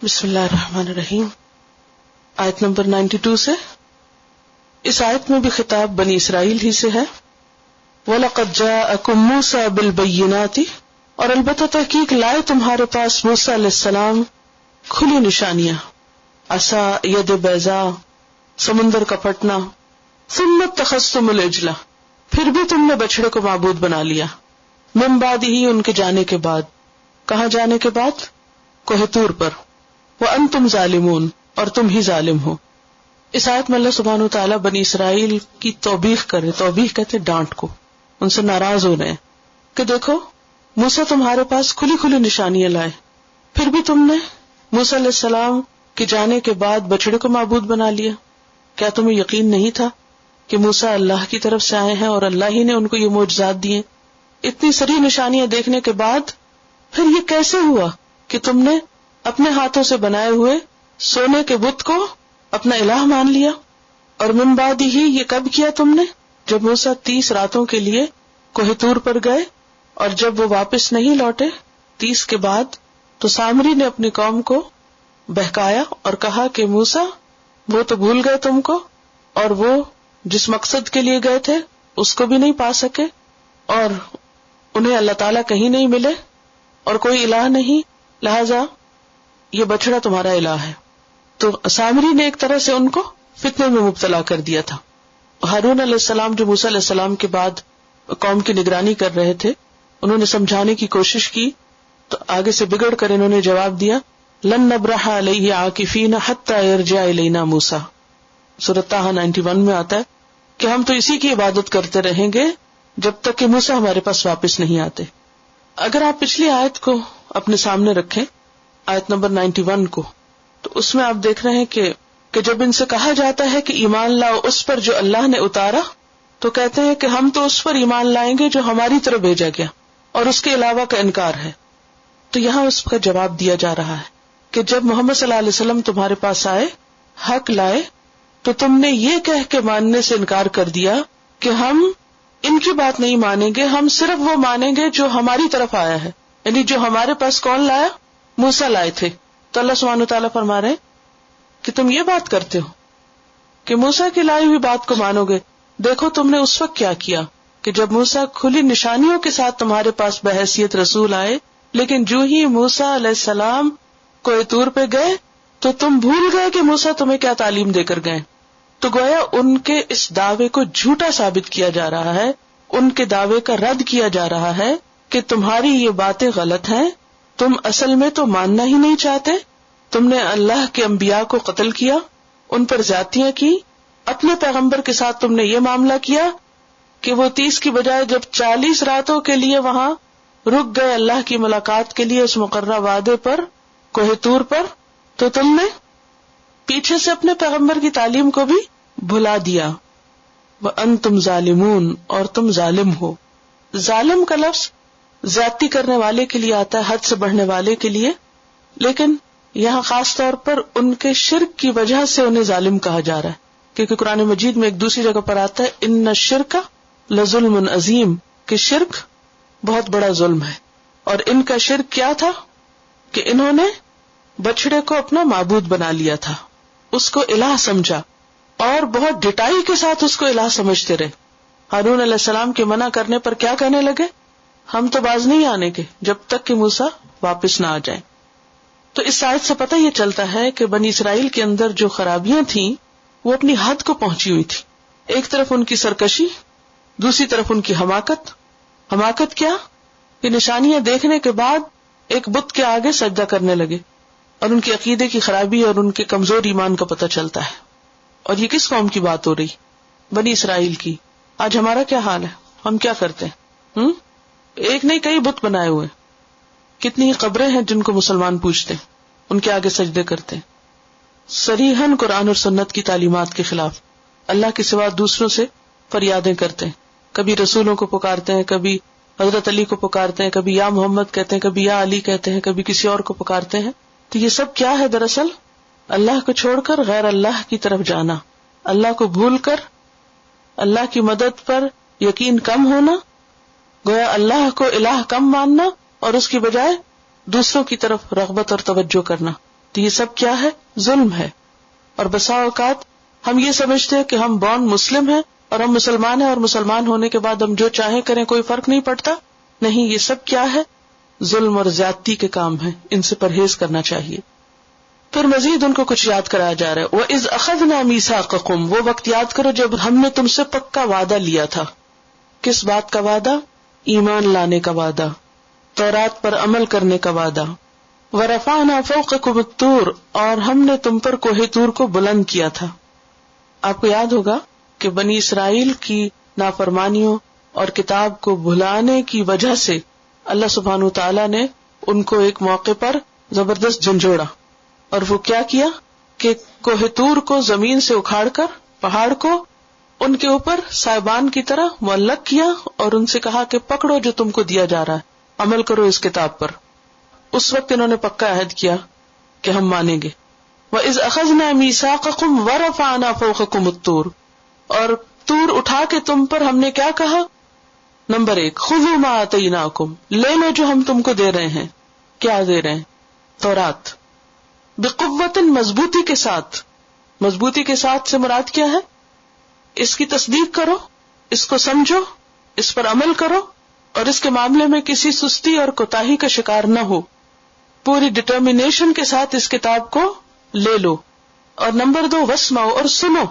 بسم اللہ الرحمن الرحیم. آیت نمبر 92 سے. اس آیت میں بھی خطاب بنی اسرائیل ہی سے ہے. وَلَقَدْ جَاءَكُم مُوسَىٰ بِالْبَيِّنَاتِ، اور البتہ تحقیق لائے تمہارے پاس موسیٰ علیہ السلام کھلی نشانیاں، عصا، ید بیضاء، سمندر کا پھٹنا. ثُمَّ اتَّخَذْتُمُ الْعِجْلَ، پھر بھی تم نے بچڑے کو معبود بنا لیا. من بعدہ، ان کے جانے کے بعد. کہاں جانے کے بعد؟ کوہ طور پر. وَأَنْتُمْ ظَالِمُونَ، اور تم ہی ظالم ہو. اس آیت میں اللہ سبحانہ وتعالیٰ بنی اسرائیل کی توبیخ کرے. توبیخ کہتے ڈانٹ کو، ان سے ناراض ہو رہے ہیں کہ دیکھو موسیٰ تمہارے پاس کھلی کھلی نشانیاں لائے، پھر بھی تم نے موسیٰ علیہ السلام کے جانے کے بعد بچڑے کو معبود بنا لیا. کیا تمہیں یقین نہیں تھا کہ موسیٰ اللہ کی طرف سے آئے ہیں اور اللہ ہی نے ان کو یہ معجزات دیے؟ اتنی ساری نشانیاں دیکھنے کے بعد پھر یہ کیسے ہوا کہ تم نے اپنے ہاتھوں سے بنائے ہوئے سونے کے بت کو اپنا الہ مان لیا؟ اور من بعد ہی یہ کب کیا تم نے؟ جب موسیٰ 30 راتوں کے لیے کوہ طور پر گئے اور جب وہ واپس نہیں لوٹے 30 کے بعد، تو سامری نے اپنی قوم کو بہکایا اور کہا کہ موسیٰ وہ تو بھول گئے تم کو، اور وہ جس مقصد کے لیے گئے تھے اس کو بھی نہیں پا سکے، اور انہیں اللہ تعالیٰ کہیں نہیں ملے اور کوئی الہ نہیں، لہذا یہ بچڑا تمہارا الہ ہے. تو سامری نے ایک طرح سے ان کو فتنے میں مبتلا کر دیا تھا. ہارون علیہ السلام جو موسیٰ علیہ السلام کے بعد قوم کی نگرانی کر رہے تھے، انہوں نے سمجھانے کی کوشش کی تو آگے سے بگڑ کر انہوں نے جواب دیا، لن نبرح علیہ عاکفین حتی یرجع الینا موسیٰ. سورۃ طٰہٰ 91 میں آتا ہے کہ ہم تو اسی کی عبادت کرتے رہیں گے جب تک کہ موسیٰ ہمارے پاس واپس نہیں آتے. اگر آپ پچھلی آیت کو اپنے سامنے رکھیں، آیت نمبر 91 کو، تو اس میں آپ دیکھ رہے ہیں کہ جب ان سے کہا جاتا ہے کہ ایمان لاؤ اس پر جو اللہ نے اتارا، تو کہتے ہیں کہ ہم تو اس پر ایمان لائیں گے جو ہماری طرف بھیجا گیا اور اس کے علاوہ کا انکار ہے. تو یہاں اس کا جواب دیا جا رہا ہے کہ جب محمد صلی اللہ علیہ وسلم تمہارے پاس آئے، حق لائے، تو تم نے یہ کہہ کے ماننے سے انکار کر دیا کہ ہم ان کی بات نہیں مانیں گے، ہم صرف وہ مانیں گے جو ہماری طرف آیا ہے. یعنی جو ہمارے پاس کون لایا؟ موسیٰ لائے تھے. تو اللہ سبحانہ وتعالیٰ فرما رہے ہیں کہ تم یہ بات کرتے ہو کہ موسیٰ کی لائی ہوئی بات کو مانو گے. دیکھو تم نے اس وقت کیا کیا کہ جب موسیٰ کھلی نشانیوں کے ساتھ تمہارے پاس بحیثیت رسول آئے، لیکن جو ہی موسیٰ علیہ السلام کوہ طور پہ گئے تو تم بھول گئے کہ موسیٰ تمہیں کیا تعلیم دے کر گئے. تو گویا ان کے اس دعوے کو جھوٹا ثابت کیا جا رہا ہے، ان کے دعوے کا رد کیا جا رہا ہے کہ تمہاری یہ باتیں غلط ہیں، تم اصل میں تو ماننا ہی نہیں چاہتے. تم نے اللہ کے انبیاء کو قتل کیا، ان پر زیادتیاں کی، اپنے پیغمبر کے ساتھ تم نے یہ معاملہ کیا کہ وہ 30 کی بجائے جب 40 راتوں کے لیے وہاں رک گئے اللہ کی ملاقات کے لیے اس مقررہ وعدے پر کوہ طور پر، تو تم نے پیچھے سے اپنے پیغمبر کی تعلیم کو بھی بھلا دیا. وَأَنْتُمْ ظَالِمُونَ، اور تم ظالم ہو. ظالم کا لفظ زیادتی کرنے والے کے لیے آتا ہے، حد سے بڑھنے والے کے لیے، لیکن یہاں خاص طور پر ان کے شرک کی وجہ سے انہیں ظالم کہا جا رہا ہے، کیونکہ قرآن مجید میں ایک دوسری جگہ پر آتا ہے ان الشرک لظلم عظیم، کہ شرک بہت بڑا ظلم ہے. اور ان کا شرک کیا تھا کہ انہوں نے بچڑے کو اپنا معبود بنا لیا تھا، اس کو الہ سمجھا اور بہت ڈٹائی کے ساتھ اس کو الہ سمجھتے رہے. ہارون علیہ السلام کے منع کرنے پر کیا کہنے لگے؟ ہم تو باز نہیں آنے کے جب تک کہ موسیٰ واپس نہ آ جائیں. تو اس آیت سے پتہ یہ چلتا ہے کہ بنی اسرائیل کے اندر جو خرابیاں تھیں وہ اپنی حد کو پہنچی ہوئی تھی. ایک طرف ان کی سرکشی، دوسری طرف ان کی حماقت. حماقت کیا؟ کہ نشانیاں دیکھنے کے بعد ایک بت کے آگے سجدہ کرنے لگے، اور ان کے عقیدے کی خرابی اور ان کے کمزور ایمان کا پتہ چلتا ہے. اور یہ کس قوم کی بات ہو رہی؟ بنی اسرائیل کی. آج ہمارا کیا حال ہے؟ ہم کیا کرتے ہیں؟ ایک نہیں کئی بت بنائے ہوئے. کتنی قبریں ہیں جن کو مسلمان پوجتے ہیں، ان کے آگے سجدے کرتے ہیں. صریحاً قرآن اور سنت کی تعلیمات کے خلاف اللہ کے سوا دوسروں سے فریادیں کرتے ہیں. کبھی رسولوں کو پکارتے ہیں، کبھی حضرت علی کو پکارتے ہیں، کبھی یا محمد کہتے ہیں، کبھی یا علی کہتے ہیں، کبھی کسی اور کو پکارتے ہیں. تو یہ سب کیا ہے؟ دراصل اللہ کو چھوڑ کر غیر اللہ کی طرف جانا، اللہ کو بھول کر اللہ کی مدد پر یقین کم ہونا، گویا اللہ کو الہ کم ماننا اور اس کی بجائے دوسروں کی طرف رغبت اور توجہ کرنا. تو یہ سب کیا ہے؟ ظلم ہے. اور بسا اوقات ہم یہ سمجھتے ہیں کہ ہم بورن مسلم ہیں اور ہم مسلمان ہیں، اور مسلمان ہونے کے بعد ہم جو چاہیں کریں کوئی فرق نہیں پڑتا. نہیں، یہ سب کیا ہے؟ ظلم اور زیادتی کے کام ہیں، ان سے پرہیز کرنا چاہیے. پھر مزید ان کو کچھ یاد کرایا جا رہا ہے. وَإِذْ أَخَذْنَا مِيثَاقَكُمْ، وہ وقت یاد کرو جب ہم نے تم سے پکا وعدہ لیا تھا. کس بات کا وعدہ؟ ایمان لانے کا وعدہ، تورات پر عمل کرنے کا وعدہ. وَرَفَعْنَا فَوْقَكُمُ الطُّورَ، اور ہم نے تم پر کوہ طور کو بلند کیا تھا. آپ کو یاد ہوگا کہ بنی اسرائیل کی نافرمانیوں اور کتاب کو بھلانے کی وجہ سے اللہ سبحانہ وتعالیٰ نے ان کو ایک موقع پر زبردست جھنجھوڑا. اور وہ کیا کیا کہ کوہ طور کو زمین سے اکھاڑ کر پہاڑ کو ان کے اوپر سائبان کی طرح معلق کیا اور ان سے کہا کہ پکڑو جو تم کو دیا جا رہا ہے، عمل کرو اس کتاب پر. اس وقت انہوں نے پکا عہد کیا کہ ہم مانیں گے. وَإِذْ أَخَذْنَا مِيثَاقَكُمْ وَرَفَعْنَا فَوْقَكُمُ الطُّورَ، اور طور اٹھا کے تم پر ہم نے کیا کہا؟ نمبر 1، خُذُوا مَا آتَيْنَاكُمْ، لے لو جو ہم تم کو دے رہے ہیں. کیا دے رہے ہیں؟ تورات. بِقُوَّةٍ، مضبوطی کے ساتھ. مضبوطی کے ساتھ سے مراد کیا ہے؟ اس کی تصدیق کرو، اس کو سمجھو، اس پر عمل کرو، اور اس کے معاملے میں کسی سستی اور کوتاہی کا شکار نہ ہو. پوری ڈٹرمینیشن کے ساتھ اس کتاب کو لے لو. اور نمبر 2، واسمعوا، اور سنو.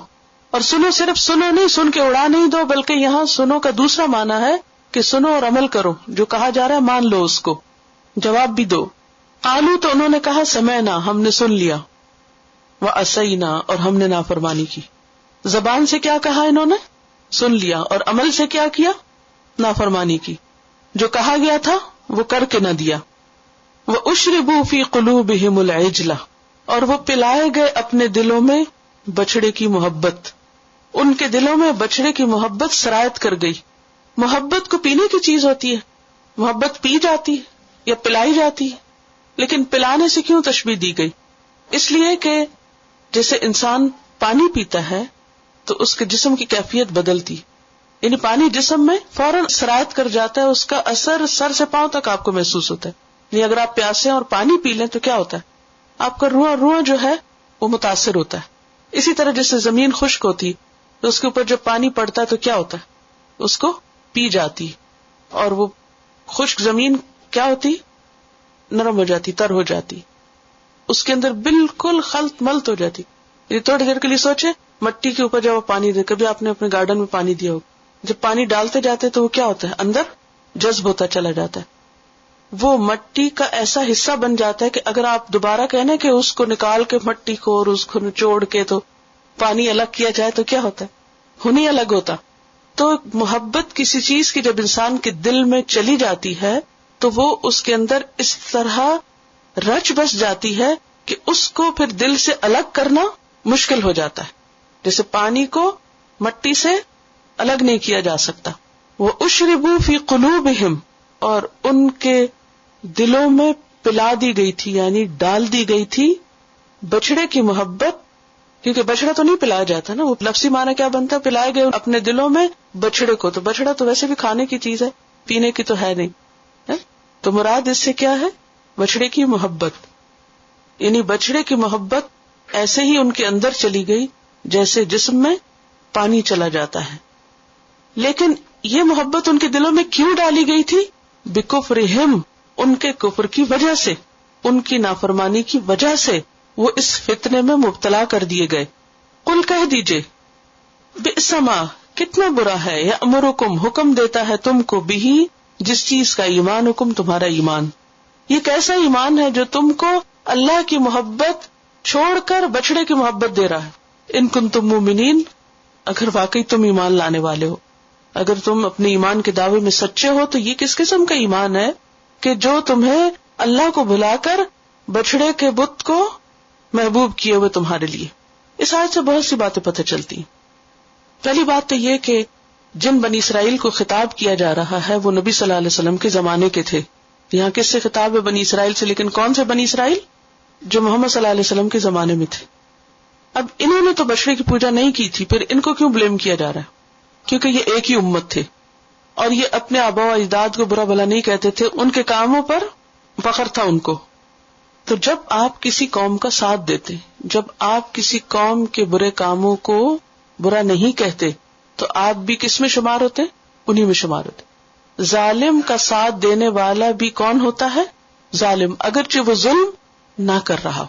اور سنو صرف سنو نہیں، سن کے اڑا نہیں دو، بلکہ یہاں سنو کا دوسرا معنی ہے کہ سنو اور عمل کرو، جو کہا جا رہا ہے مان لو، اس کو جواب بھی دو. قالوا، تو انہوں نے کہا سمعنا، ہم نے سن لیا. وعصینا، اور ہم نے نافرمانی کی. زبان سے کیا کہا انہوں نے؟ سن لیا. اور عمل سے کیا کیا؟ نافرمانی کی. جو کہا گیا تھا وہ کر کے نہ دیا. وَأُشْرِبُوا فِي قُلُوبِهِمُ الْعِجْلَ، اور وہ پلائے گئے اپنے دلوں میں بچڑے کی محبت. ان کے دلوں میں بچڑے کی محبت سرایت کر گئی. محبت کو پینے کی چیز ہوتی ہے، محبت پی جاتی ہے یا پلائی جاتی ہے، لیکن پلانے سے کیوں تشبیہ دی گئی؟ اس لیے کہ جیسے انسان پانی پیتا ہے تو اس کے جسم کی کیفیت بدلتی، یعنی پانی جسم میں فوراً سرایت کر جاتا ہے، اس کا اثر سر سے پاؤں تک آپ کو محسوس ہوتا ہے. یعنی اگر آپ پیاسے ہیں اور پانی پی لیں تو کیا ہوتا ہے؟ آپ کا روح جو ہے وہ متاثر ہوتا ہے. اسی طرح جیسے زمین خشک ہوتی تو اس کے اوپر جب پانی پڑتا ہے تو کیا ہوتا ہے؟ اس کو پی جاتی، اور وہ خشک زمین کیا ہوتی؟ نرم ہو جاتی، تر ہو جاتی، اس کے اندر بالکل خلط ملط ہو جاتی. یہ تھوڑی دیر کے لیے سوچے، مٹی کے اوپر جب پانی دے، کبھی آپ نے اپنے گارڈن میں پانی دیا ہوگا، جب پانی ڈالتے جاتے تو وہ کیا ہوتا ہے؟ اندر جذب ہوتا چلا جاتا ہے. وہ مٹی کا ایسا حصہ بن جاتا ہے کہ اگر آپ دوبارہ کہنے کہ اس کو نکال کے مٹی کو اور اس کو نچوڑ کے تو پانی الگ کیا جائے تو کیا ہوتا ہے؟ ہونی الگ ہوتا. تو محبت کسی چیز کی جب انسان کے دل میں چلی جاتی ہے تو وہ اس کے اندر اس طرح رچ بس جاتی ہے کہ اس کو پھر دل سے الگ کرنا مشکل ہو جاتا ہے. جیسے پانی کو مٹی سے الگ نہیں کیا جا سکتا. وہ اشربوا فی قلوبہم، اور ان کے دلوں میں پلا دی گئی تھی، یعنی ڈال دی گئی تھی بچڑے کی محبت. کیونکہ بچڑا تو نہیں پلایا جاتا نا، وہ لفظی معنی کیا بنتا ہے؟ پلائے گئے اپنے دلوں میں بچڑے کو. تو بچڑا تو ویسے بھی کھانے کی چیز ہے، پینے کی تو ہے نہیں. تو مراد اس سے کیا ہے؟ بچڑے کی محبت. یعنی بچڑے کی محبت ایسے ہی ان کے اندر چلی گئی جیسے جسم میں پانی چلا جاتا ہے. لیکن یہ محبت ان کے دلوں میں کیوں ڈالی گئی تھی؟ بکفرہم، ان کے کفر کی وجہ سے، ان کی نافرمانی کی وجہ سے وہ اس فتنے میں مبتلا کر دیے گئے. قل، کہہ دیجئے، بئس ما، کتنا برا ہے، یأمرکم، حکم دیتا ہے تم کو، بھی، جس چیز کا، ایمانکم، تمہارا ایمان. یہ کیسا ایمان ہے جو تم کو اللہ کی محبت چھوڑ کر بچڑے کی محبت دے رہا ہے؟ ان کنتم مومنین، اگر واقعی تم ایمان لانے والے ہو، اگر تم اپنے ایمان کے دعوے میں سچے ہو، تو یہ کس قسم کا ایمان ہے کہ جو تمہیں اللہ کو بھلا کر بچڑے کے بت کو محبوب کیے ہوئے تمہارے لیے. اس آیت سے بہت سی باتیں پتہ چلتی. پہلی بات تو یہ کہ جن بنی اسرائیل کو خطاب کیا جا رہا ہے وہ نبی صلی اللہ علیہ وسلم کے زمانے کے تھے. یہاں کس سے خطاب ہے؟ بنی اسرائیل سے. لیکن کون سے بنی اسرائیل؟ جو محمد صلی اللہ علیہ وسلم کے زمانے میں تھے. اب انہوں نے تو بچڑے کی پوجا نہیں کی تھی، پھر ان کو کیوں بلیم کیا جا رہا ہے؟ کیونکہ یہ ایک ہی امت تھے اور یہ اپنے آبا و اجداد کو برا بھلا نہیں کہتے تھے، ان کے کاموں پر فخر تھا ان کو. تو جب آپ کسی قوم کا ساتھ دیتے، جب آپ کسی قوم کے برے کاموں کو برا نہیں کہتے، تو آپ بھی کس میں شمار ہوتے؟ انہی میں شمار ہوتے۔ ظالم کا ساتھ دینے والا بھی کون ہوتا ہے؟ ظالم، اگرچہ وہ ظلم نہ کر رہا ہو۔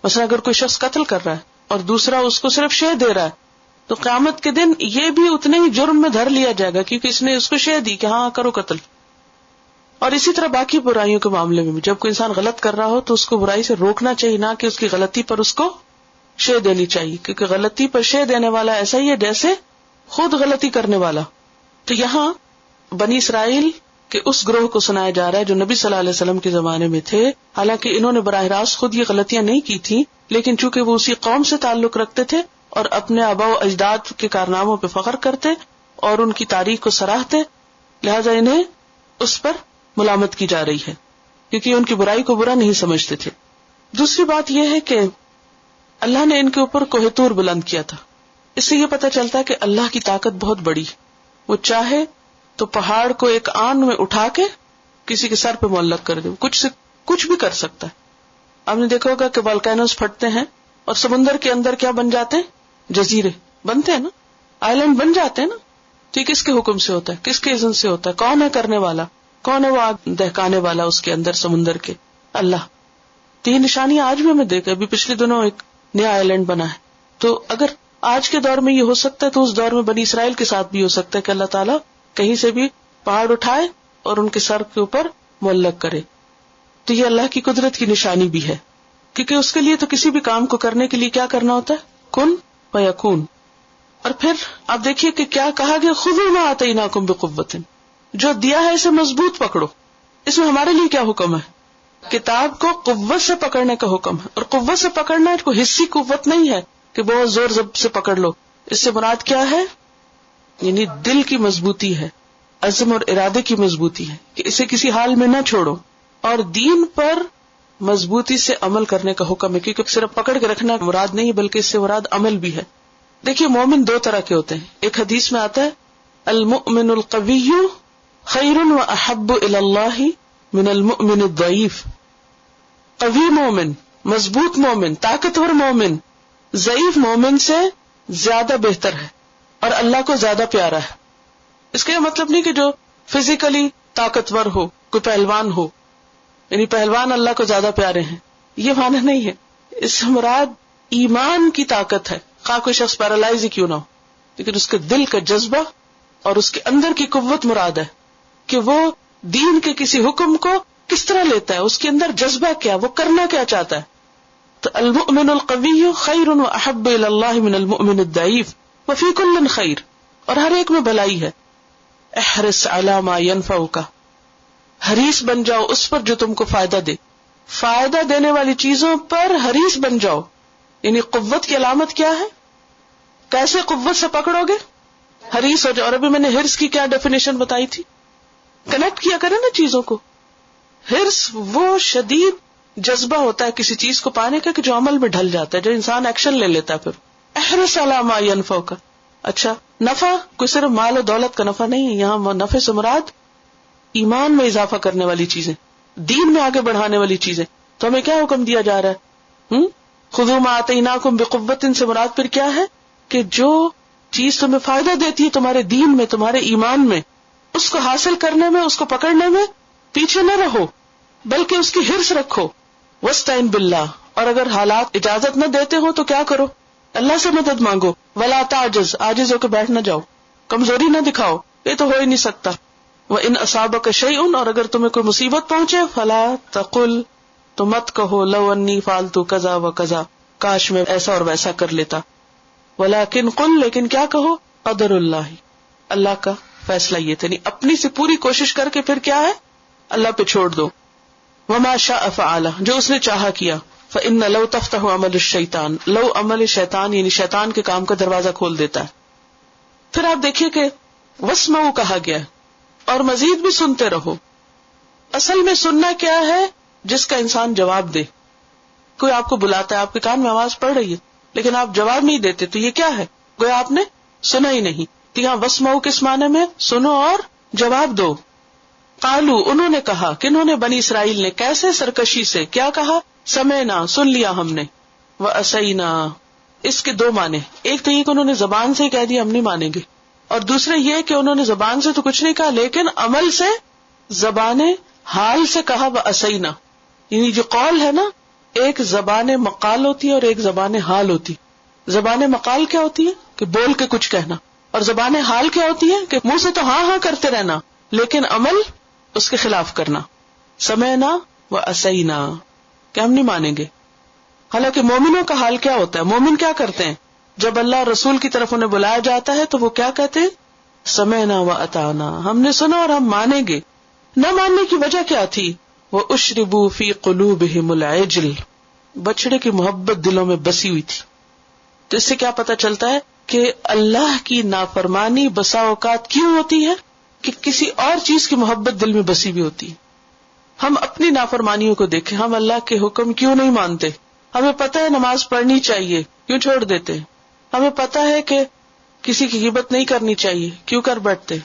مثلا اگر کوئی شخص قتل کر رہا ہے اور دوسرا اس کو صرف شے دے رہا ہے، تو قیامت کے دن یہ بھی اتنے ہی جرم میں دھر لیا جائے گا، کیونکہ اس نے اس کو شے دی کہ ہاں کرو قتل۔ اور اسی طرح باقی برائیوں کے معاملے میں بھی جب کوئی انسان غلط کر رہا ہو تو اس کو برائی سے روکنا چاہیے، نہ کہ اس کی غلطی پر اس کو شے دینی چاہیے، کیونکہ غلطی پر شے دینے والا ایسا ہی ہے جیسے خود غلطی کرنے والا۔ تو یہاں بنی اسرائیل کے اس گروہ کو سنایا جا رہا ہے جو نبی صلی اللہ علیہ وسلم کے زمانے میں تھے، حالانکہ انہوں نے براہ راست خود یہ غلطیاں نہیں کی تھی، لیکن چونکہ وہ اسی قوم سے تعلق رکھتے تھے اور اپنے آباء و اجداد کے کارناموں پہ فخر کرتے اور ان کی تاریخ کو سراہتے، لہذا انہیں اس پر ملامت کی جا رہی ہے، کیونکہ ان کی برائی کو برا نہیں سمجھتے تھے۔ دوسری بات یہ ہے کہ اللہ نے ان کے اوپر کوہ طور بلند کیا تھا، اس سے یہ پتہ چلتا ہے کہ اللہ کی طاقت بہت بڑی، وہ چاہے تو پہاڑ کو ایک آن میں اٹھا کے کسی کے سر پہ معلق کر دے، کچھ بھی کر سکتا ہے۔ آپ نے دیکھا ہوگا کہ والکینوز پھٹتے ہیں اور سمندر کے اندر کیا بن جاتے ہیں؟ جزیرے بنتے ہیں نا، آئیلینڈ بن جاتے ہیں نا۔ تو یہ کس کے حکم سے ہوتا ہے؟ کس کے اذن سے ہوتا ہے؟ کون ہے کرنے والا؟ کون ہے وہ آگ دہکانے والا اس کے اندر سمندر کے؟ اللہ۔ تو یہ نشانیاں آج بھی ہمیں دیکھا، ابھی پچھلے دنوں ایک نیا آئیلینڈ بنا ہے۔ تو اگر آج کے دور میں یہ ہو سکتا ہے تو اس دور میں بنی اسرائیل کے ساتھ بھی ہو سکتا ہے کہ اللہ تعالیٰ کہیں سے بھی پہاڑ اٹھائے اور ان کے سر کے اوپر معلق کرے۔ تو یہ اللہ کی قدرت کی نشانی بھی ہے، کیونکہ اس کے لیے تو کسی بھی کام کو کرنے کے لیے کیا کرنا ہوتا ہے؟ کن فیکون۔ اور پھر آپ دیکھیے کہ کیا کہا گیا، خذوا ما آتیناکم بقوۃ، جو دیا ہے اسے مضبوط پکڑو۔ اس میں ہمارے لیے کیا حکم ہے؟ کتاب کو قوت سے پکڑنے کا حکم ہے، اور قوت سے پکڑنا کوئی حصی قوت نہیں ہے کہ بہت زور ضبط سے پکڑ لو۔ اس سے مراد کیا ہے؟ یعنی دل کی مضبوطی ہے، عزم اور ارادے کی مضبوطی ہے کہ اسے کسی حال میں نہ چھوڑو، اور دین پر مضبوطی سے عمل کرنے کا حکم ہے، کیونکہ صرف پکڑ کے رکھنا مراد نہیں بلکہ اس سے مراد عمل بھی ہے۔ دیکھیے مومن دو طرح کے ہوتے ہیں، ایک حدیث میں آتا ہے المؤمن القوی خیر و احب الی اللہ من المؤمن الضعیف۔ قوی مومن، مضبوط مومن، طاقتور مومن ضعیف مومن سے زیادہ بہتر ہے اور اللہ کو زیادہ پیارا ہے۔ اس کا یہ مطلب نہیں کہ جو فزیکلی طاقتور ہو، کوئی پہلوان ہو، یعنی پہلوان اللہ کو زیادہ پیارے ہیں، یہ معنی نہیں ہے۔ اس سے مراد ایمان کی طاقت ہے، خواہ کوئی شخص پیرالائز ہی کیوں نہ ہو، لیکن اس کے دل کا جذبہ اور اس کے اندر کی قوت مراد ہے کہ وہ دین کے کسی حکم کو کس طرح لیتا ہے، اس کے اندر جذبہ کیا، وہ کرنا کیا چاہتا ہے۔ تو المؤمن القوی خیر و احب الی اللہ من المؤمن الضعیف وفی کل خیر، اور ہر ایک میں بھلائی ہے۔ احرص علی ما ینفعک، حریص بن جاؤ اس پر جو تم کو فائدہ دے، فائدہ دینے والی چیزوں پر حریص بن جاؤ۔ یعنی قوت کی علامت کیا ہے؟ کیسے قوت سے پکڑو گے؟ حریص ہو جاؤ۔ اور ابھی میں نے حرص کی کیا ڈیفینیشن بتائی تھی؟ کنیکٹ کیا کرے نا چیزوں کو۔ حرص وہ شدید جذبہ ہوتا ہے کسی چیز کو پانے کا کہ جو عمل میں ڈھل جاتا ہے، جو انسان ایکشن لے لیتا ہے۔ پھر احرص علی ما ینفعک، اچھا نفع کوئی صرف مال و دولت کا نفع نہیں ہے، یہاں نفع سے مراد ایمان میں اضافہ کرنے والی چیزیں، دین میں آگے بڑھانے والی چیزیں۔ تو ہمیں کیا حکم دیا جا رہا ہے؟ خذوا ما آتیناکم بقوۃ سے مراد پھر کیا ہے کہ جو چیز تمہیں فائدہ دیتی ہے تمہارے دین میں، تمہارے ایمان میں، اس کو حاصل کرنے میں، اس کو پکڑنے میں پیچھے نہ رہو، بلکہ اس کی حرص رکھو۔ واستعن باللہ، اور اگر حالات اجازت نہ دیتے ہو تو کیا کرو؟ اللہ سے مدد مانگو۔ ولا تعجز، عاجز ہو کے بیٹھ نہ جاؤ، کمزوری نہ دکھاؤ، یہ تو ہو ہی نہیں سکتا۔ وان اصابک شیء، اور اگر تمہیں کوئی مصیبت پہنچے، فلا تقل، تو مت کہو لو انی فعلت کذا و کذا، کاش میں ایسا اور ویسا کر لیتا۔ ولکن قل، لیکن کیا کہو؟ قدر اللہ، اللہ کا فیصلہ یہ تھا، یعنی اپنی سے پوری کوشش کر کے پھر کیا ہے؟ اللہ پہ چھوڑ دو۔ وما شاء فعل، جو اس نے چاہا کیا۔ فإن لو تفتح عمل الشیطان، لو عمل شیطان یعنی شیطان کے کام کا دروازہ کھول دیتا ہے۔ پھر آپ دیکھیے کہ واسمعوا کہا گیا اور مزید بھی سنتے رہو۔ اصل میں سننا کیا ہے؟ جس کا انسان جواب دے۔ کوئی آپ کو بلاتا ہے، آپ کے کان میں آواز پڑ رہی ہے لیکن آپ جواب نہیں دیتے، تو یہ کیا ہے؟ گویا آپ نے سنا ہی نہیں۔ تو یہاں واسمعوا کس معنی میں؟ سنو اور جواب دو۔ قالو انہوں نے کہا، کنہوں نے؟ بنی اسرائیل نے. کیسے؟ سرکشی سے. کیا کہا؟ سمعنا سن لیا ہم نے، وعصینا. اس کے دو معنی، ایک تو یہ کہ انہوں نے زبان سے ہی کہہ دیا ہم نہیں مانیں گے، اور دوسرے یہ کہ انہوں نے زبان سے تو کچھ نہیں کہا لیکن عمل سے، زبان حال سے کہا وعصینا. یعنی جو قول ہے نا، ایک زبان مقال ہوتی ہے اور ایک زبان حال ہوتی. زبان مقال کیا ہوتی ہے؟ کہ بول کے کچھ کہنا. اور زبان حال کیا ہوتی ہے؟ کہ منہ سے تو ہاں ہاں کرتے رہنا لیکن عمل اس کے خلاف کرنا. سمعنا وعصینا کہ ہم نہیں مانیں گے. حالانکہ مومنوں کا حال کیا ہوتا ہے؟ مومن کیا کرتے ہیں؟ جب اللہ اور رسول کی طرف انہیں بلایا جاتا ہے تو وہ کیا کہتے ہیں؟ سمعنا واطعنا، ہم نے سنا اور ہم مانیں گے. نہ ماننے کی وجہ کیا تھی؟ وَأُشْرِبُوا فِي قُلُوبِهِمُ الْعِجْلَ، بچڑے کی محبت دلوں میں بسی ہوئی تھی. تو اس سے کیا پتا چلتا ہے کہ اللہ کی نافرمانی بسا اوقات کیوں ہوتی ہے؟ کہ کسی اور چیز کی محبت دل میں بسی ہوئی ہوتی ہے. ہم اپنی نافرمانیوں کو دیکھیں، ہم اللہ کے حکم کیوں نہیں مانتے؟ ہمیں پتہ ہے نماز پڑھنی چاہیے، کیوں چھوڑ دیتے؟ ہمیں پتہ ہے کہ کسی کی غیبت نہیں کرنی چاہیے، کیوں کر بیٹھتے؟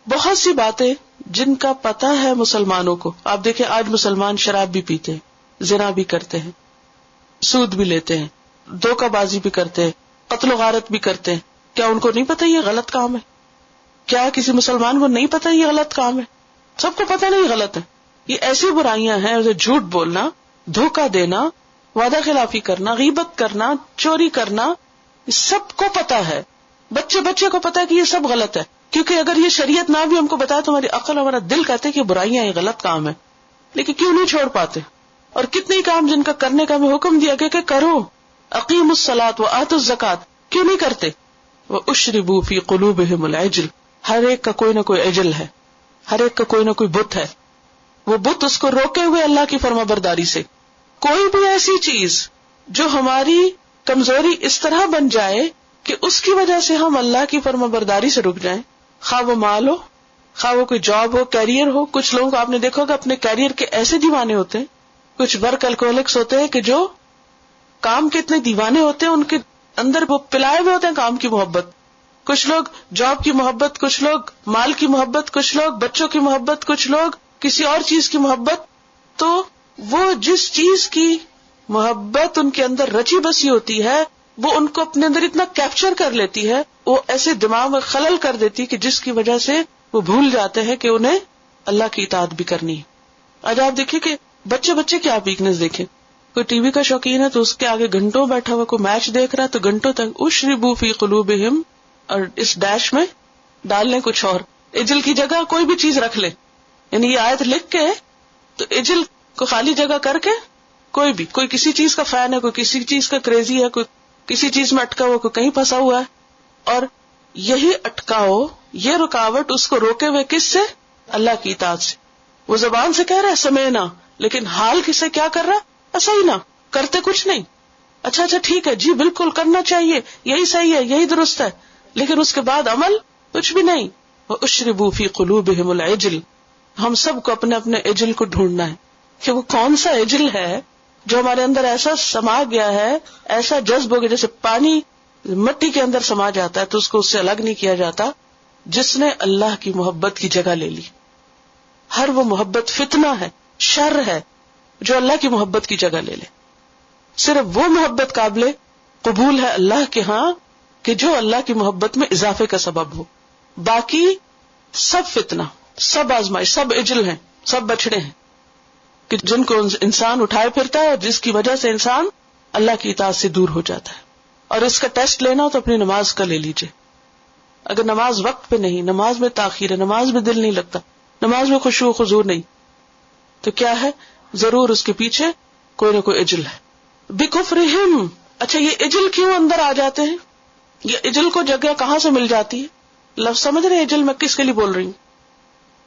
بہت سی باتیں جن کا پتہ ہے مسلمانوں کو. آپ دیکھیں آج مسلمان شراب بھی پیتے ہیں، زنا بھی کرتے ہیں، سود بھی لیتے ہیں، دھوکہ بازی بھی کرتے ہیں، قتل و غارت بھی کرتے ہیں. کیا ان کو نہیں پتہ یہ غلط کام ہے؟ کیا کسی مسلمان کو نہیں پتہ یہ غلط کام ہے؟ سب کو پتہ نہیں غلط ہے. یہ ایسی برائیاں ہیں جیسے جھوٹ بولنا، دھوکہ دینا، وعدہ خلافی کرنا، غیبت کرنا، چوری کرنا، یہ سب کو پتہ ہے. بچے کو پتہ ہے کہ یہ سب غلط ہے، کیونکہ اگر یہ شریعت نہ بھی ہم کو بتائے تو ہماری عقل، ہمارا دل کہتے کہ یہ برائیاں، یہ غلط کام ہے. لیکن کیوں نہیں چھوڑ پاتے؟ اور کتنے کام جن کا کرنے کا ہمیں حکم دیا کہ کرو، اقیموا الصلاۃ وآتوا الزکاۃ، کیوں نہیں کرتے؟ واشربوا فی قلوبہم العجل، ہر ایک کا کوئی نہ کوئی عجل ہے، ہر ایک کا کوئی نہ کوئی بت ہے. وہ بت اس کو روکے ہوئے اللہ کی فرما برداری سے. کوئی بھی ایسی چیز جو ہماری کمزوری اس طرح بن جائے کہ اس کی وجہ سے ہم اللہ کی فرما برداری سے رک جائیں، خواہ وہ مال ہو، خواہ وہ کوئی جاب ہو، کیریئر ہو. کچھ لوگوں کو آپ نے دیکھا ہوگا اپنے کیریئر کے ایسے دیوانے ہوتے ہیں، کچھ ورک الکوہولکس ہوتے ہیں کہ جو کام کے اتنے دیوانے ہوتے ہیں، ان کے اندر وہ پلائے ہوئے ہوتے ہیں کام کی محبت. کچھ لوگ جاب کی محبت، کچھ لوگ مال کی محبت، کچھ لوگ بچوں کی محبت، کچھ لوگ کسی اور چیز کی محبت. تو وہ جس چیز کی محبت ان کے اندر رچی بسی ہوتی ہے وہ ان کو اپنے اندر اتنا کیپچر کر لیتی ہے، وہ ایسے دماغ میں خلل کر دیتی کہ جس کی وجہ سے وہ بھول جاتے ہیں کہ انہیں اللہ کی اطاعت بھی کرنی ہے. آج آپ دیکھیں کہ بچے کیا ویکنس دیکھیں. کوئی ٹی وی کا شوقین ہے تو اس کے آگے گھنٹوں بیٹھا ہوا، کوئی میچ دیکھ رہا ہے تو گھنٹوں تک اشربوا فی قلوبہم، اور اس ڈیش میں ڈال لیں کچھ اور، اجل کی جگہ کوئی بھی چیز رکھ لیں. یعنی یہ آیت لکھ کے تو اجل کو خالی جگہ کر کے کوئی کسی چیز کا فین ہے، کوئی کسی چیز کا کریزی ہے، کوئی کسی چیز میں اٹکا ہوا، کوئی کہیں پھنسا ہوا ہے. اور یہی اٹکاؤ، یہ رکاوٹ اس کو روکے ہوئے کس سے؟ اللہ کی اطاعت سے. وہ زبان سے کہہ رہا ہے سمعنا، لیکن حال کسے کیا کر رہا؟ صحیح نہ کرتے کچھ نہیں. اچھا ٹھیک ہے جی، بالکل کرنا چاہیے، یہی صحیح ہے، یہی درست ہے، لیکن اس کے بعد عمل کچھ بھی نہیں. وَأُشْرِبُوا فِي قُلُوبِهِمُ الْعِجْلَ. ہم سب کو اپنے اپنے عجل کو ڈھونڈنا ہے کہ وہ کون سا عجل ہے جو ہمارے اندر ایسا سما گیا ہے، ایسا جذب ہو گیا، جیسے پانی مٹی کے اندر سما جاتا ہے تو اس کو اس سے الگ نہیں کیا جاتا، جس نے اللہ کی محبت کی جگہ لے لی. ہر وہ محبت فتنہ ہے، شر ہے جو اللہ کی محبت کی جگہ لے لے. صرف وہ محبت قابل قبول ہے اللہ کے ہاں کہ جو اللہ کی محبت میں اضافے کا سبب ہو. باقی سب فتنہ، سب آزمائش، سب عجل ہیں، سب بچڑے ہیں کہ جن کو انسان اٹھائے پھرتا ہے اور جس کی وجہ سے انسان اللہ کی اطاعت سے دور ہو جاتا ہے. اور اس کا ٹیسٹ لینا ہو تو اپنی نماز کا لے لیجئے. اگر نماز وقت پہ نہیں، نماز میں تاخیر ہے، نماز میں دل نہیں لگتا، نماز میں خشوع و خضوع نہیں، تو کیا ہے؟ ضرور اس کے پیچھے کوئی نہ کوئی عجل ہے. بکفرہم. اچھا یہ عجل کیوں اندر آ جاتے ہیں؟ یہ عجل کو جگہ کہاں سے مل جاتی ہے؟ لفظ سمجھ رہے ہیں عجل میں کس کے لیے بول رہی ہوں؟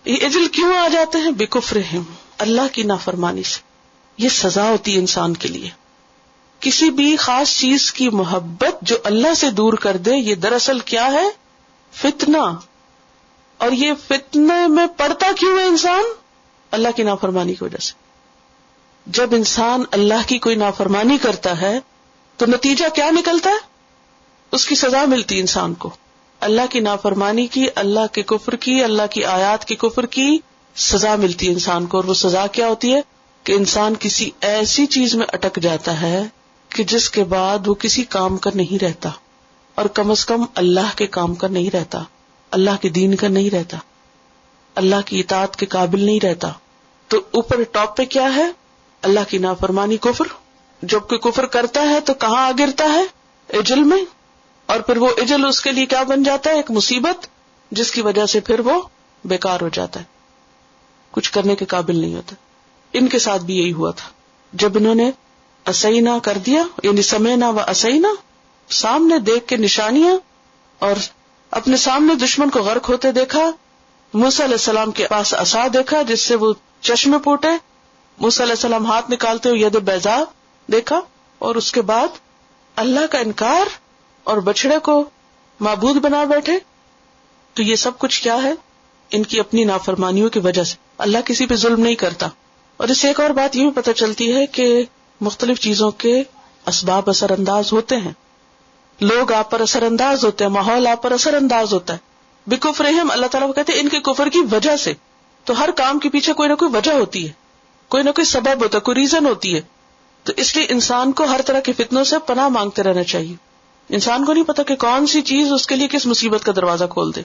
یہ عجل کیوں آ جاتے ہیں؟ بکفرہم، اللہ کی نافرمانی سے. یہ سزا ہوتی ہے انسان کے لیے. کسی بھی خاص چیز کی محبت جو اللہ سے دور کر دے، یہ دراصل کیا ہے؟ فتنہ. اور یہ فتنے میں پڑتا کیوں ہے انسان؟ اللہ کی نافرمانی کی وجہ سے. جب انسان اللہ کی کوئی نافرمانی کرتا ہے تو نتیجہ کیا نکلتا ہے؟ اس کی سزا ملتی انسان کو. اللہ کی نافرمانی کی، اللہ کے کفر کی، اللہ کی آیات کے کفر کی سزا ملتی ہے انسان کو، اور وہ سزا کیا ہوتی ہے کہ انسان کسی ایسی چیز میں اٹک جاتا ہے کہ جس کے بعد وہ کسی کام کا نہیں رہتا، اور کم از کم اللہ کے کام کا نہیں رہتا، اللہ کے دین کا نہیں رہتا، اللہ کی اطاعت کے قابل نہیں رہتا. تو اوپر ٹاپ پہ کیا ہے؟ اللہ کی نافرمانی، کفر. جب کوئی کفر کرتا ہے تو کہاں آ گرتا ہے؟ اجل میں. اور پھر وہ اجل اس کے لیے کیا بن جاتا ہے؟ ایک مصیبت، جس کی وجہ سے پھر وہ بیکار ہو جاتا ہے، کچھ کرنے کے قابل نہیں ہوتا. ان کے ساتھ بھی یہی ہوا تھا. جب انہوں نے اسینا کر دیا، یعنی سمینا و اسینا، سامنے دیکھ کے نشانیاں اور اپنے سامنے دشمن کو غرق ہوتے دیکھا، موسیٰ علیہ السلام کے پاس عصا دیکھا جس سے وہ چشمے پھوٹے، موسیٰ علیہ السلام ہاتھ نکالتے ہوئے ید بیضاء دیکھا، اور اس کے بعد اللہ کا انکار اور بچڑے کو معبود بنا بیٹھے. تو یہ سب کچھ کیا ہے؟ ان کی اپنی نافرمانیوں کی وجہ سے. اللہ کسی پہ ظلم نہیں کرتا. اور اس سے ایک اور بات یہ بھی پتہ چلتی ہے کہ مختلف چیزوں کے اسباب اثر انداز ہوتے ہیں، لوگ آپ پر اثر انداز ہوتے ہیں، ماحول آپ پر اثر انداز ہوتا ہے. بکفرہم، اللہ تعالیٰ کہتے ہیں ان کے کفر کی وجہ سے. تو ہر کام کے پیچھے کوئی نہ کوئی وجہ ہوتی ہے، کوئی نہ کوئی سبب ہوتا ہے، کوئی ریزن ہوتی ہے. تو اس لیے انسان کو ہر طرح کے فتنوں سے پناہ مانگتے رہنا چاہیے. انسان کو نہیں پتا کہ کون سی چیز اس کے لیے کس مصیبت کا دروازہ کھول دے.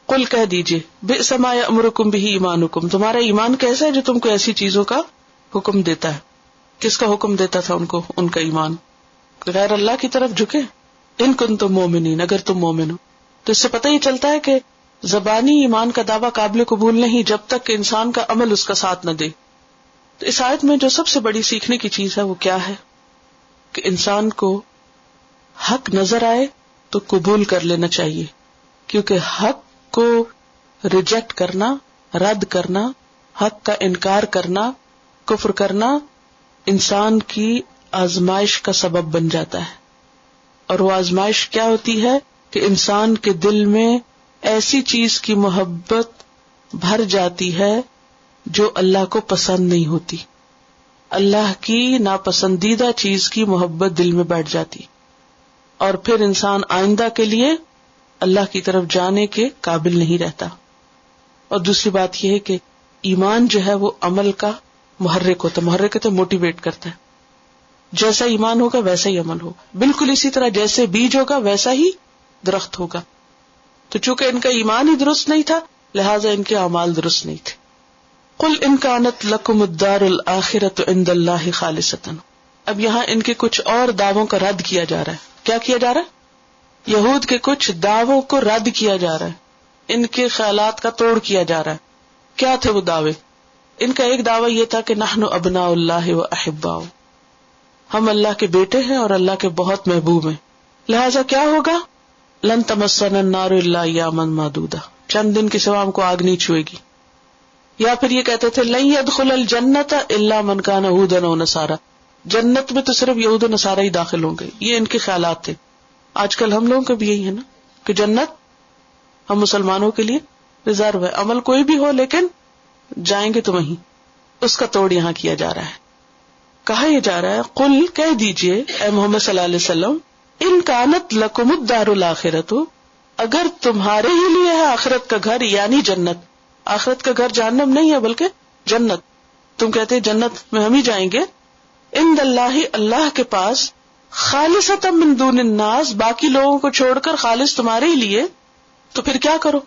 قل کہہ دیجئے، بئس ما یأمرکم بہ ایمانکم، تمہارا ایمان کیسا ہے جو تم کو ایسی چیزوں کا حکم دیتا ہے. کس کا حکم دیتا تھا ان کو؟ ان کا ایمان، غیر اللہ کی طرف جھکے. ان کنتم مومنین، اگر تم مومن ہو. تو اس سے پتہ ہی چلتا ہے کہ زبانی ایمان کا دعویٰ قابل قبول نہیں جب تک کہ انسان کا عمل اس کا ساتھ نہ دے. تو اس آیت میں جو سب سے بڑی سیکھنے کی چیز ہے وہ کیا ہے کہ انسان کو حق نظر آئے تو قبول کر لینا چاہیے، کیونکہ حق کو ریجیکٹ کرنا، رد کرنا، حق کا انکار کرنا، کفر کرنا انسان کی آزمائش کا سبب بن جاتا ہے. اور وہ آزمائش کیا ہوتی ہے کہ انسان کے دل میں ایسی چیز کی محبت بھر جاتی ہے جو اللہ کو پسند نہیں ہوتی. اللہ کی ناپسندیدہ چیز کی محبت دل میں بیٹھ جاتی، اور پھر انسان آئندہ کے لیے اللہ کی طرف جانے کے قابل نہیں رہتا. اور دوسری بات یہ ہے کہ ایمان جو ہے وہ عمل کا محرک ہوتا ہے. محرک ہوتا ہے، موٹیویٹ کرتا ہے. جیسا ایمان ہوگا ویسا ہی عمل ہوگا. بالکل اسی طرح جیسے بیج ہوگا ویسا ہی درخت ہوگا. تو چونکہ ان کا ایمان ہی درست نہیں تھا لہٰذا ان کے اعمال درست نہیں تھے. قل ان کانت لکم الدار الآخرۃ عند اللہ خالصۃ. اب یہاں ان کے کچھ اور دعووں کا رد کیا جا رہا ہے. کیا کیا جا رہا ہے؟ یہود کے کچھ دعووں کو رد کیا جا رہا ہے، ان کے خیالات کا توڑ کیا جا رہا ہے. کیا تھے وہ دعوے؟ ان کا ایک دعویٰ یہ تھا کہ نحن ابناء اللہ و احباؤ، ہم اللہ کے بیٹے ہیں اور اللہ کے بہت محبوب ہیں، لہذا کیا ہوگا؟ لن تمسنا النار الا ایاما معدودہ، چند دن کے سوا ہم کو آگ نہیں چھوئے گی. یا پھر یہ کہتے تھے لن يدخل الجنۃ الا من کان یہودا و نصارا، جنت میں تو صرف یہود و نصارا ہی داخل ہوں گے. یہ ان کے خیالات تھے. آج کل ہم لوگوں کے بھی یہی ہے نا کہ جنت ہم مسلمانوں کے لیے ریزرو ہے، عمل کوئی بھی ہو لیکن جائیں گے تو وہیں. اس کا توڑ یہاں کیا جا رہا ہے. کہا یہ جا رہا ہے قل کہہ دیجئے اے محمد صلی اللہ علیہ وسلم، ان کانت لکم الدار الآخرۃ، اگر تمہارے ہی لیے ہے آخرت کا گھر یعنی جنت. آخرت کا گھر جہنم نہیں ہے بلکہ جنت. تم کہتے جنت میں ہم ہی جائیں گے. عند اللہ، اللہ کے پاس، خالصۃ من دون الناس، باقی لوگوں کو چھوڑ کر خالص تمہارے ہی لیے. تو پھر کیا کرو؟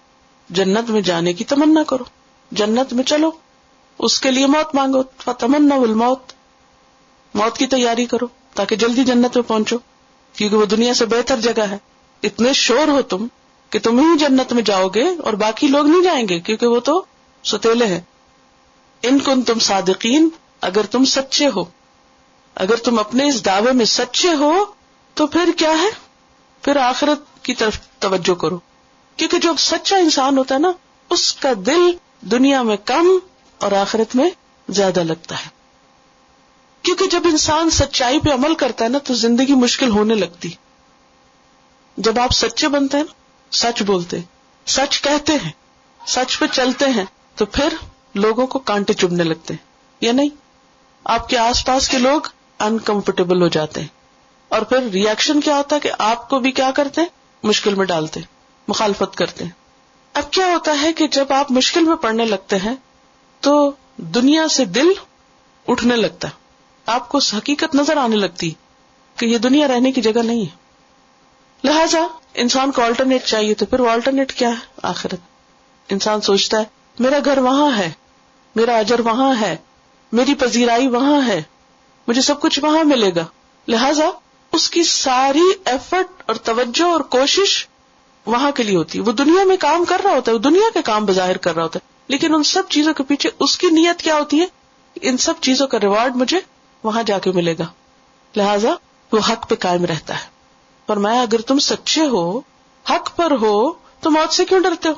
جنت میں جانے کی تمنا کرو، جنت میں چلو، اس کے لیے موت مانگو. فتمنوا الموت، موت کی تیاری کرو تاکہ جلدی جنت میں پہنچو، کیونکہ وہ دنیا سے بہتر جگہ ہے. اتنے شور ہو تم کہ تم ہی جنت میں جاؤ گے اور باقی لوگ نہیں جائیں گے کیونکہ وہ تو ستیلے ہیں. ان کنتم صادقین، اگر تم سچے ہو، اگر تم اپنے اس دعوے میں سچے ہو تو پھر کیا ہے؟ پھر آخرت کی طرف توجہ کرو، کیونکہ جو سچا انسان ہوتا ہے نا اس کا دل دنیا میں کم اور آخرت میں زیادہ لگتا ہے. کیونکہ جب انسان سچائی پہ عمل کرتا ہے نا تو زندگی مشکل ہونے لگتی. جب آپ سچے بنتے ہیں نا، سچ بولتے ہیں، سچ کہتے ہیں، سچ پہ چلتے ہیں، تو پھر لوگوں کو کانٹے چبھنے لگتے ہیں یا نہیں؟ آپ کے آس پاس کے لوگ انکمفرٹیبل ہو جاتے ہیں اور پھر ری ایکشن کیا ہوتا ہے کہ آپ کو بھی کیا کرتے ہیں؟ مشکل میں ڈالتے ہیں، مخالفت کرتے ہیں. اب کیا ہوتا ہے کہ جب آپ مشکل میں پڑنے لگتے ہیں تو دنیا سے دل اٹھنے لگتا ہے، آپ کو حقیقت نظر آنے لگتی کہ یہ دنیا رہنے کی جگہ نہیں ہے. لہذا انسان کو آلٹرنیٹ چاہیے. تو پھر وہ آلٹرنیٹ کیا ہے؟ آخرت. انسان سوچتا ہے میرا گھر وہاں ہے، میرا اجر وہاں ہے، میری پذیرائی وہاں ہے، مجھے سب کچھ وہاں ملے گا. لہذا اس کی ساری ایفرٹ اور توجہ اور کوشش وہاں کے لیے ہوتی ہے. وہ دنیا میں کام کر رہا ہوتا ہے، وہ دنیا کے کام بظاہر کر رہا ہوتا ہے، لیکن ان سب چیزوں کے پیچھے اس کی نیت کیا ہوتی ہے؟ ان سب چیزوں کا ریوارڈ مجھے وہاں جا کے ملے گا. لہذا وہ حق پہ قائم رہتا ہے. فرمایا اگر تم سچے ہو، حق پر ہو، تو موت سے کیوں ڈرتے ہو؟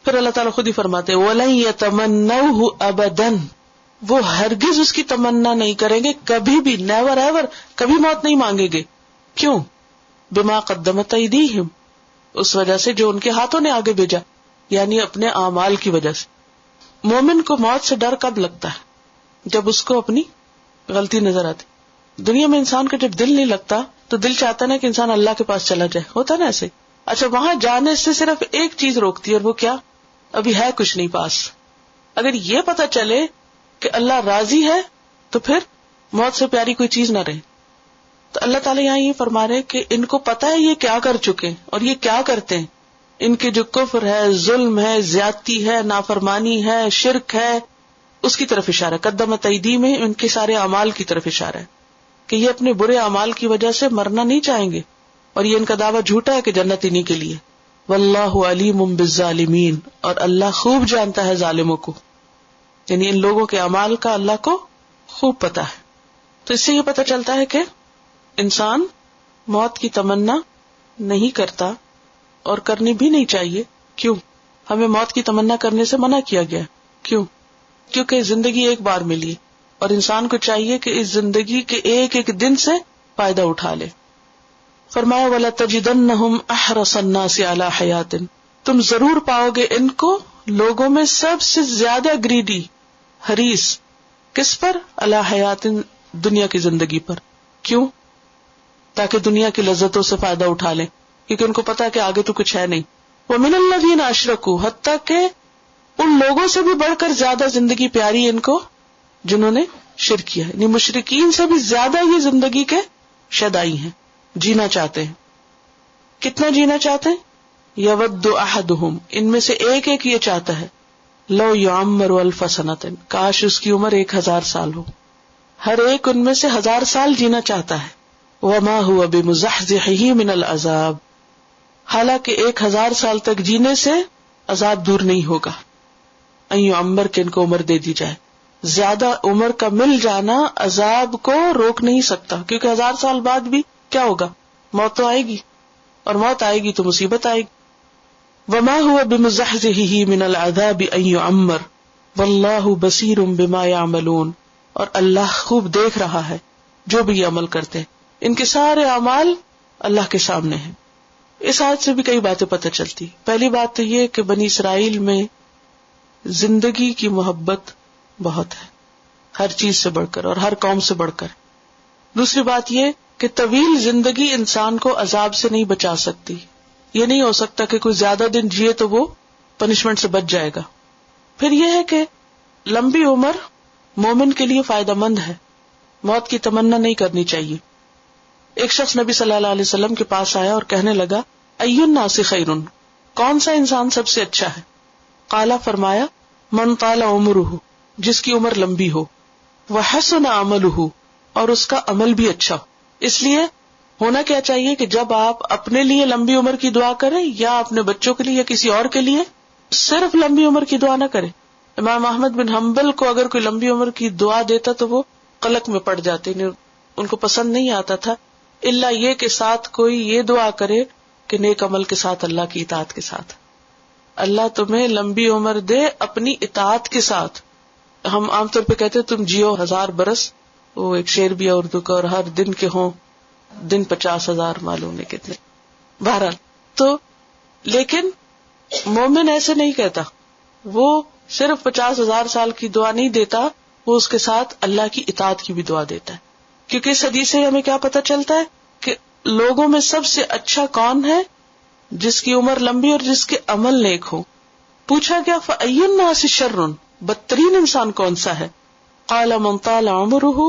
پھر اللہ تعالیٰ خود ہی فرماتے وَلَن يَتَمَنَّوْهُ أَبَدًا، وہ ہرگز اس کی تمنا نہیں کریں گے، کبھی بھی، نیور ایور، کبھی موت نہیں مانگیں گے. کیوں؟ بِمَا قَدَّمَتْ أَيْدِيهِمْ، اس وجہ سے جو ان کے ہاتھوں نے آگے بھیجا، یعنی اپنے اعمال کی وجہ سے. مومن کو موت سے ڈر کب لگتا ہے؟ جب اس کو اپنی غلطی نظر آتی. دنیا میں انسان کا جب دل نہیں لگتا تو دل چاہتا نا کہ انسان اللہ کے پاس چلا جائے، ہوتا نا ایسے. اچھا، وہاں جانے سے صرف ایک چیز روکتی ہے، اور وہ کیا؟ ابھی ہے کچھ نہیں پاس. اگر یہ پتا چلے کہ اللہ راضی ہے تو پھر موت سے پیاری کوئی چیز نہ رہے. تو اللہ تعالیٰ یہاں یہ فرما رہے کہ ان کو پتا ہے یہ کیا کر چکے اور یہ کیا کرتے ہیں. ان کے جو کفر ہے، ظلم ہے، زیادتی ہے، نافرمانی ہے، شرک ہے، اس کی طرف اشارہ. قدمت ایدی میں ان کے سارے اعمال کی طرف اشارہ ہے کہ یہ اپنے برے اعمال کی وجہ سے مرنا نہیں چاہیں گے، اور یہ ان کا دعویٰ جھوٹا ہے کہ جنت انہی کے لیے. واللہ علیم بالظالمین، اور اللہ خوب جانتا ہے ظالموں کو، یعنی ان لوگوں کے اعمال کا اللہ کو خوب پتا ہے. تو اس سے یہ پتا چلتا ہے کہ انسان موت کی تمنا نہیں کرتا اور کرنی بھی نہیں چاہیے. کیوں؟ ہمیں موت کی تمنا کرنے سے منع کیا گیا. کیوں؟ کیونکہ زندگی ایک بار ملی اور انسان کو چاہیے کہ اس زندگی کے ایک ایک دن سے فائدہ اٹھا لے. فرمایا وَلَتَجِدَنَّهُمْ أَحْرَصَ النَّاسِ عَلَى حَيَاتٍ، تم ضرور پاؤ گے ان کو لوگوں میں سب سے زیادہ گریڈی، حریص، کس پر؟ علی حیات، دنیا کی زندگی پر. کیوں؟ تاکہ دنیا کی لذتوں سے فائدہ اٹھا لیں، کیونکہ ان کو پتا ہے کہ آگے تو کچھ ہے نہیں. وَمِنَ الَّذِينَ أَشْرَكُوا، حتیٰ کہ ان لوگوں سے بھی بڑھ کر زیادہ زندگی پیاری ان کو جنہوں نے شرک کیا ہے. یعنی مشرکین سے بھی زیادہ یہ زندگی کے شیدائی ہیں، جینا چاہتے ہیں. کتنا جینا چاہتے ہیں؟ یود احدہم، ان میں سے ایک ایک یہ چاہتا ہے لو یعمر الف سنۃ، کاش اس کی عمر 1000 سال ہو. ہر ایک ان میں سے 1000 سال جینا چاہتا ہے. وما هو بمزحزحہ من العذاب، حالانکہ 1000 سال تک جینے سے عذاب دور نہیں ہوگا. ان یعمر، کہ ان کو عمر دے دی جائے. زیادہ عمر کا مل جانا عذاب کو روک نہیں سکتا، کیونکہ 1000 سال بعد بھی کیا ہوگا؟ موت تو آئے گی، اور موت آئے گی تو مصیبت آئے گی. وما هو بمزحزحہ من العذاب ان یعمر واللہ بصیر بما یعملون، اور اللہ خوب دیکھ رہا ہے جو بھی یہ عمل کرتے ہیں. ان کے سارے اعمال اللہ کے سامنے ہیں. اس آیت سے بھی کئی باتیں پتہ چلتی. پہلی بات تو یہ کہ بنی اسرائیل میں زندگی کی محبت بہت ہے، ہر چیز سے بڑھ کر اور ہر قوم سے بڑھ کر. دوسری بات یہ کہ طویل زندگی انسان کو عذاب سے نہیں بچا سکتی. یہ نہیں ہو سکتا کہ کوئی زیادہ دن جیے تو وہ پنشمنٹ سے بچ جائے گا. پھر یہ ہے کہ لمبی عمر مومن کے لیے فائدہ مند ہے، موت کی تمنا نہیں کرنی چاہیے. ایک شخص نبی صلی اللہ علیہ وسلم کے پاس آیا اور کہنے لگا ای الناس خیر، کون سا انسان سب سے اچھا ہے؟ قالا، فرمایا من طال عمرہ، جس کی عمر لمبی ہو، وحسن عملہ، اور اس کا عمل بھی اچھا ہو. اس لیے ہونا کیا چاہیے کہ جب آپ اپنے لیے لمبی عمر کی دعا کریں یا اپنے بچوں کے لیے یا کسی اور کے لیے، صرف لمبی عمر کی دعا نہ کریں. امام احمد بن حنبل کو اگر کوئی لمبی عمر کی دعا دیتا تو وہ قلق میں پڑ جاتے، ان کو پسند نہیں آتا تھا، الا یہ کہ ساتھ کوئی یہ دعا کرے کہ نیک عمل کے ساتھ اللہ کی اطاعت کے ساتھ. اللہ تمہیں لمبی عمر دے اپنی اطاعت کے ساتھ. ہم عام طور پہ کہتے ہیں تم جیو 1000 برس، وہ ایک شعر بھی ہے اردو کا، اور ہر دن کے ہوں دن 50,000، معلوم ہے کتنے. بہرحال تو لیکن مومن ایسے نہیں کہتا، وہ صرف 50,000 سال کی دعا نہیں دیتا، وہ اس کے ساتھ اللہ کی اطاعت کی بھی دعا دیتا ہے. کیونکہ اس حدیث سے ہمیں کیا پتہ چلتا ہے کہ لوگوں میں سب سے اچھا کون ہے؟ جس کی عمر لمبی اور جس کے عمل نیک ہو. پوچھا گیا فَأَيُّ النَّاسِ شَرٌّ، بدترین انسان کون سا ہے؟ قال من طال عمره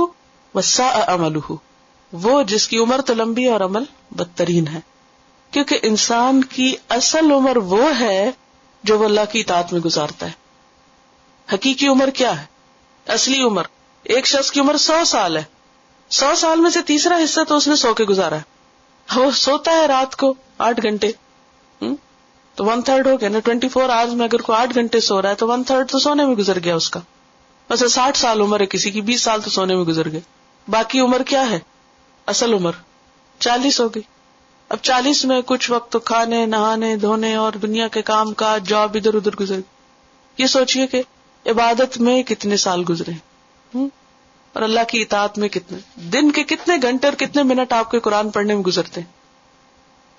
وساء عمله، وہ جس کی عمر تو لمبی اور عمل بدترین ہے. کیونکہ انسان کی اصل عمر وہ ہے جو وہ اللہ کی اطاعت میں گزارتا ہے. حقیقی عمر کیا ہے؟ اصلی عمر. ایک شخص کی عمر 100 سال ہے، 100 سال میں سے تیسرا حصہ تو اس نے سو کے گزارا ہے. وہ سوتا ہے رات کو 8 گھنٹے، تو 1/3 ہو گیا نا. 24 آورز میں اگر کوئی 8 گھنٹے سو رہا ہے تو 1/3 تو سونے میں گزر گیا اس کا. بس 60 سال عمر ہے کسی کی، 20 سال تو سونے میں گزر گئے. باقی عمر کیا ہے؟ اصل عمر 40 ہو گئی. اب 40 میں کچھ وقت تو کھانے نہانے دھونے اور دنیا کے کام کاج جاب ادھر ادھر گزر گئی. یہ سوچئے کہ عبادت میں کتنے سال گزرے اور اللہ کی اطاعت میں کتنے، دن کے کتنے گھنٹے اور کتنے منٹ آپ کے قرآن پڑھنے میں گزرتے ہیں.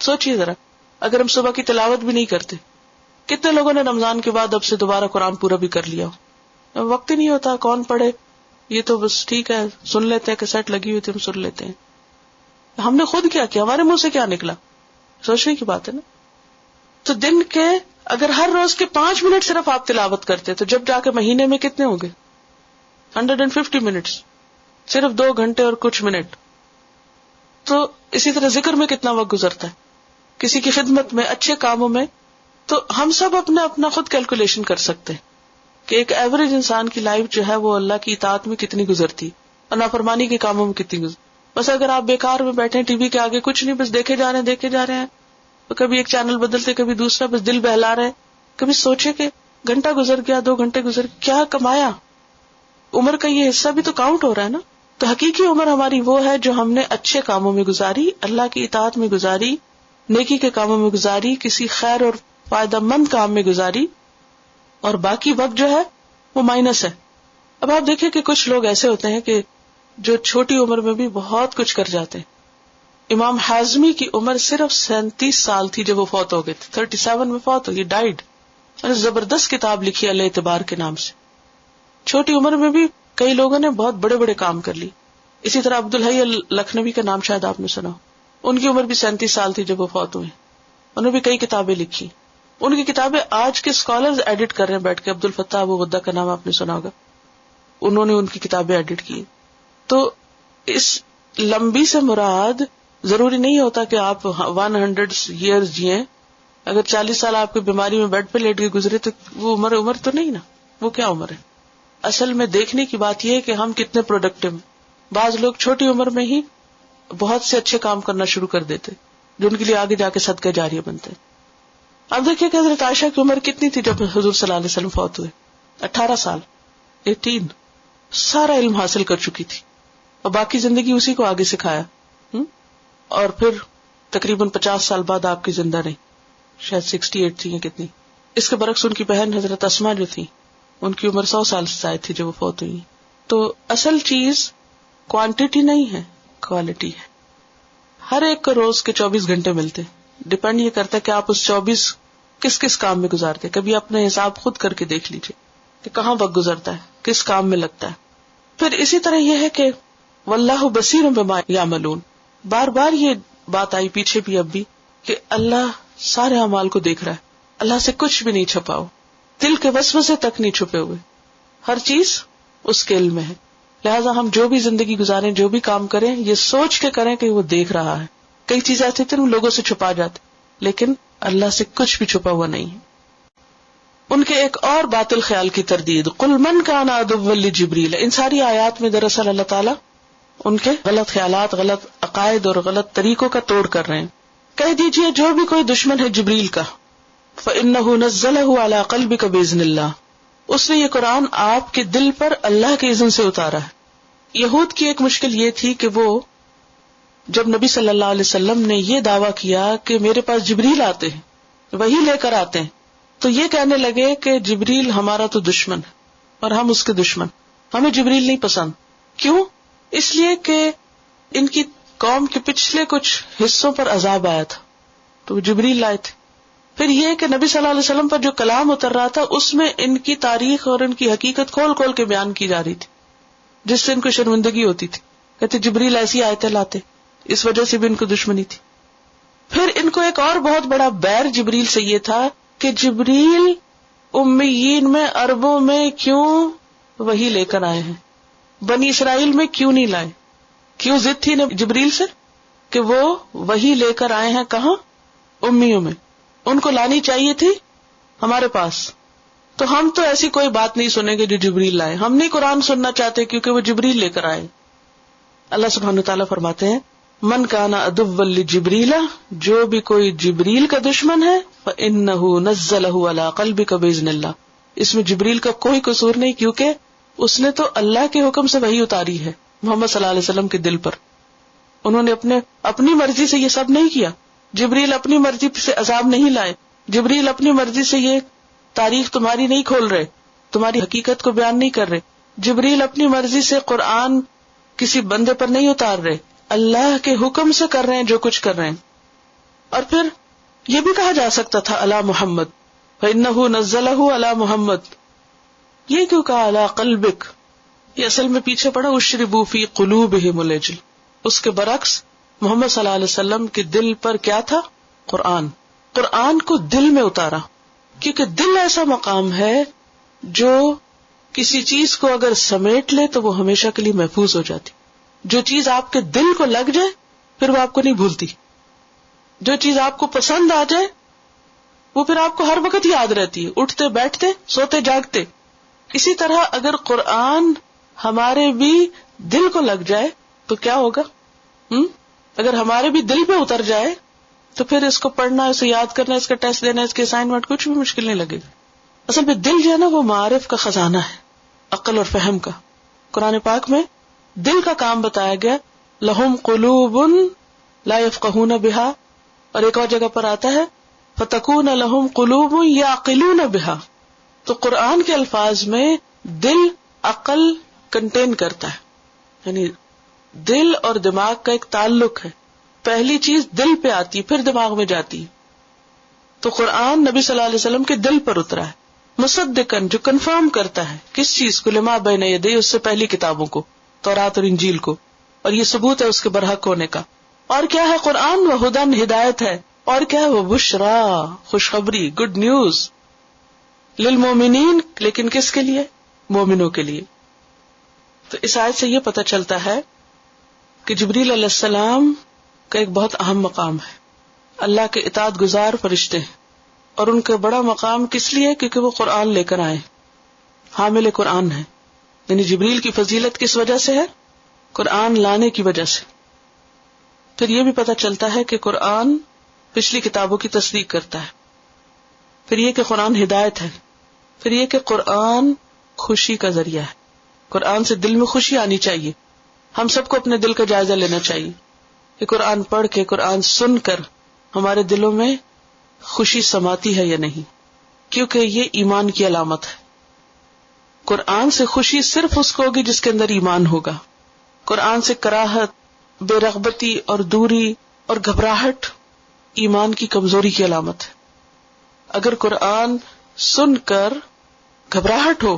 سوچئے ذرا، اگر ہم صبح کی تلاوت بھی نہیں کرتے، کتنے لوگوں نے رمضان کے بعد اب سے دوبارہ قرآن پورا بھی کر لیا ہو. وقت ہی نہیں ہوتا، کون پڑھے، یہ تو بس ٹھیک ہے سن لیتے ہیں، کیسٹ لگی ہوئی تھی ہم سن لیتے ہیں. ہم نے خود کیا کیا، ہمارے منہ سے کیا نکلا، سوچنے کی بات ہے نا. تو دن کے اگر ہر روز کے 5 منٹ صرف آپ تلاوت کرتے تو جب جا کے مہینے میں کتنے ہوں گے؟ 150 منٹس، صرف 2 گھنٹے اور کچھ منٹ. تو اسی طرح ذکر میں کتنا وقت گزرتا ہے، کسی کی خدمت میں، اچھے کاموں میں. تو ہم سب اپنا خود کیلکولیشن کر سکتے ہیں کہ ایک ایوریج انسان کی لائف جو ہے وہ اللہ کی اطاعت میں کتنی گزرتی اور نافرمانی کے کاموں میں کتنی گزرتی. بس اگر آپ بیکار میں بیٹھے ٹی وی کے آگے کچھ نہیں، بس دیکھے جا رہے ہیں تو کبھی ایک چینل بدلتے کبھی دوسرا، بس دل بہلا رہے. کبھی سوچے کہ گھنٹہ گزر گیا، 2 گھنٹے گزر، کیا کمایا؟ عمر کا یہ حصہ بھی تو کاؤنٹ ہو رہا ہے نا. تو حقیقی عمر ہماری وہ ہے جو ہم نے اچھے کاموں میں گزاری، اللہ کی اطاعت میں گزاری، نیکی کے کاموں میں گزاری، کسی خیر اور فائدہ مند کام میں گزاری، اور باقی وقت جو ہے وہ مائنس ہے. اب آپ دیکھیں کہ کچھ لوگ ایسے ہوتے ہیں کہ جو چھوٹی عمر میں بھی بہت کچھ کر جاتے ہیں. امام حازمی کی عمر صرف 37 سال تھی جب وہ فوت ہو گئے تھے. 37 میں فوت ہو گئی، ڈائیڈ. اور زبردست کتاب لکھی الاعتبار کے نام سے. چھوٹی عمر میں بھی کئی لوگوں نے بہت بڑے بڑے کام کر لی. اسی طرح عبدالحی لکھنوی کا نام شاید آپ نے سنا، ان کی عمر بھی 37 سال تھی جب وہ فوت ہوئے. انہوں نے بھی کئی کتابیں لکھی. ان کی کتابیں آج کے اسکالرز ایڈٹ کر رہے ہیں بیٹھ کے. عبدالفتاح ابو غدہ کا نام آپ نے سنا ہوگا، انہوں نے ان کی کتابیں ایڈٹ کی. تو اس لمبی سے مراد ضروری نہیں ہوتا کہ آپ 100 ایئرز جئیں. اگر 40 سال آپ کی بیماری میں بیڈ پہ لیٹ کے گزرے تو وہ عمر تو نہیں نا. وہ کیا عمر ہے؟ اصل میں دیکھنے کی بات یہ ہے کہ ہم کتنے پروڈکٹیو ہیں. بعض لوگ چھوٹی عمر میں ہی بہت سے اچھے کام کرنا شروع کر دیتے جو ان کے لیے آگے جا کے صدقہ جاریہ بنتے. اب دیکھیں کہ حضرت عائشہ کی عمر کتنی تھی جب حضور صلی اللہ علیہ وسلم فوت ہوئے؟ 18 سال، 18. سارا علم حاصل کر چکی تھی اور باقی زندگی اسی کو آگے سکھایا. اور پھر تقریباً 50 سال بعد آپ کی زندہ رہی، شاید 68 تھی یا کتنی. اس کے برعکس ان کی بہن حضرت اسما جو تھی ان کی عمر 100 سال سے زائد تھی جب وہ فوت ہوئی. تو اصل چیز کوانٹٹی نہیں ہے، کوالٹی ہے. ہر ایک کو روز کے 24 گھنٹے ملتے، ڈپینڈ یہ کرتا ہے کہ آپ اس 24 کس کس کام میں گزارتے. کبھی اپنے حساب خود کر کے دیکھ لیجئے کہ کہاں وقت گزرتا ہے، کس کام میں لگتا ہے. پھر اسی طرح یہ ہے کہ واللہ بصیر بما یعملون، بار بار یہ بات آئی پیچھے بھی اب بھی کہ اللہ سارے اعمال کو دیکھ رہا ہے. اللہ سے کچھ بھی نہیں چھپا ہو، دل کے وسوسے تک نہیں چھپے ہوئے، ہر چیز اس کے علم میں ہے. لہٰذا ہم جو بھی زندگی گزاریں، جو بھی کام کریں، یہ سوچ کے کریں کہ وہ دیکھ رہا ہے. کئی چیزیں ایسی تھیں لوگوں سے چھپا جاتے، لیکن اللہ سے کچھ بھی چھپا ہوا نہیں ہے. ان کے ایک اور باطل خیال کی تردید، قل من کان عدوا لجبریل. ان ساری آیات میں دراصل اللہ تعالیٰ ان کے غلط خیالات، غلط عقائد اور غلط طریقوں کا توڑ کر رہے ہیں. کہہ دیجئے جو بھی کوئی دشمن ہے جبریل کا، فإنہ نزلہ علی قلبک بإذن اللہ، اس نے یہ قرآن آپ کے دل پر اللہ کے اذن سے اتارا ہے. یہود کی ایک مشکل یہ تھی کہ وہ جب نبی صلی اللہ علیہ وسلم نے یہ دعویٰ کیا کہ میرے پاس جبریل آتے ہیں، وہی لے کر آتے ہیں، تو یہ کہنے لگے کہ جبریل ہمارا تو دشمن ہے اور ہم اس کے دشمن، ہمیں جبریل نہیں پسند. کیوں؟ اس لیے کہ ان کی قوم کے پچھلے کچھ حصوں پر عذاب آیا تھا تو وہ جبریل لائے تھے. پھر یہ کہ نبی صلی اللہ علیہ وسلم پر جو کلام اتر رہا تھا اس میں ان کی تاریخ اور ان کی حقیقت کھول کھول کے بیان کی جا رہی تھی، جس سے ان کو شرمندگی ہوتی تھی. کہتے جبریل ایسی آیتیں لاتے، اس وجہ سے بھی ان کو دشمنی تھی. پھر ان کو ایک اور بہت بڑا بیر جبریل سے یہ تھا کہ جبریل امیین میں، عربوں میں کیوں وحی لے کر آئے ہیں؟ بنی اسرائیل میں کیوں نہیں لائے؟ کیوں ضد تھی جبریل سے کہ وہ وحی لے کر آئے ہیں؟ کہاں؟ امیوں میں. ان کو لانی چاہیے تھی ہمارے پاس. تو ہم تو ایسی کوئی بات نہیں سنیں گے جو جبریل لائے. ہم نہیں قرآن سننا چاہتے کیونکہ وہ جبریل لے کر آئے. اللہ سبحانہ وتعالیٰ فرماتے ہیں من کان عدوا لجبریل، جو بھی کوئی جبریل کا دشمن ہے فإنہ نزلہ علی قلبک بإذن اللہ. اس میں جبریل کا کوئی قصور نہیں، کیونکہ اس نے تو اللہ کے حکم سے وحی اتاری ہے محمد صلی اللہ علیہ وسلم کے دل پر. انہوں نے اپنی مرضی سے یہ سب نہیں کیا. جبریل اپنی مرضی سے عذاب نہیں لائے. جبریل اپنی مرضی سے یہ تاریخ تمہاری نہیں کھول رہے، تمہاری حقیقت کو بیان نہیں کر رہے. جبریل اپنی مرضی سے قرآن کسی بندے پر نہیں اتار رہے، اللہ کے حکم سے کر رہے ہیں جو کچھ کر رہے ہیں. اور پھر یہ بھی کہا جا سکتا تھا علی محمد، فإنہ نزلہ علی محمد. یہ کیوں کہا علی قلبک؟ یہ اصل میں پیچھے پڑا اشربوا فی قلوبہم العجل. اس کے برعکس محمد صلی اللہ علیہ وسلم کے دل پر کیا تھا؟ قرآن. قرآن کو دل میں اتارا، کیونکہ دل ایسا مقام ہے جو کسی چیز کو اگر سمیٹ لے تو وہ ہمیشہ کے لیے محفوظ ہو جاتی. جو چیز آپ کے دل کو لگ جائے پھر وہ آپ کو نہیں بھولتی. جو چیز آپ کو پسند آ جائے وہ پھر آپ کو ہر وقت یاد رہتی ہے، اٹھتے بیٹھتے سوتے جاگتے. اسی طرح اگر قرآن ہمارے بھی دل کو لگ جائے تو کیا ہوگا؟ اگر ہمارے بھی دل پہ اتر جائے تو پھر اس کو پڑھنا، اسے یاد کرنا، اس کا ٹیسٹ دینا، اس کے اسائنمنٹ کچھ بھی مشکل نہیں لگے گا. اصل میں دل جو ہے نا وہ معارف کا خزانہ ہے، عقل اور فہم کا. قرآن پاک میں دل کا کام بتایا گیا، لہم قلوب لا یفقہون بہا، اور ایک اور جگہ پر آتا ہے فتکون لہم قلوب یعقلون بہا. تو قرآن کے الفاظ میں دل عقل کنٹین کرتا ہے، یعنی دل اور دماغ کا ایک تعلق ہے. پہلی چیز دل پہ آتی پھر دماغ میں جاتی. تو قرآن نبی صلی اللہ علیہ وسلم کے دل پر اترا ہے، مصدقاً، جو کنفرم کرتا ہے کس چیز کو؟ لما بین یدیہ، اس سے پہلی کتابوں کو، تورات اور انجیل کو. اور یہ ثبوت ہے اس کے برحق ہونے کا. اور کیا ہے قرآن؟ وہدن، ہدایت ہے. اور کیا ہے؟ وہ بشرا، خوشخبری، گڈ نیوز. للمومنین، لیکن کس کے لیے؟ مومنوں کے لیے. تو اس آیت سے یہ پتہ چلتا ہے کہ جبریل علیہ السلام کا ایک بہت اہم مقام ہے. اللہ کے اطاعت گزار فرشتے ہیں، اور ان کا بڑا مقام کس لیے؟ کیونکہ وہ قرآن لے کر آئے، حامل قرآن ہے. یعنی جبریل کی فضیلت کس وجہ سے ہے؟ قرآن لانے کی وجہ سے. پھر یہ بھی پتہ چلتا ہے کہ قرآن پچھلی کتابوں کی تصدیق کرتا ہے. پھر یہ کہ قرآن ہدایت ہے. پھر یہ کہ قرآن خوشی کا ذریعہ ہے. قرآن سے دل میں خوشی آنی چاہیے. ہم سب کو اپنے دل کا جائزہ لینا چاہیے کہ قرآن پڑھ کے، قرآن سن کر ہمارے دلوں میں خوشی سماتی ہے یا نہیں، کیونکہ یہ ایمان کی علامت ہے. قرآن سے خوشی صرف اس کو ہوگی جس کے اندر ایمان ہوگا. قرآن سے کراہت، بے رغبتی اور دوری اور گھبراہٹ ایمان کی کمزوری کی علامت ہے. اگر قرآن سن کر گھبراہٹ ہو،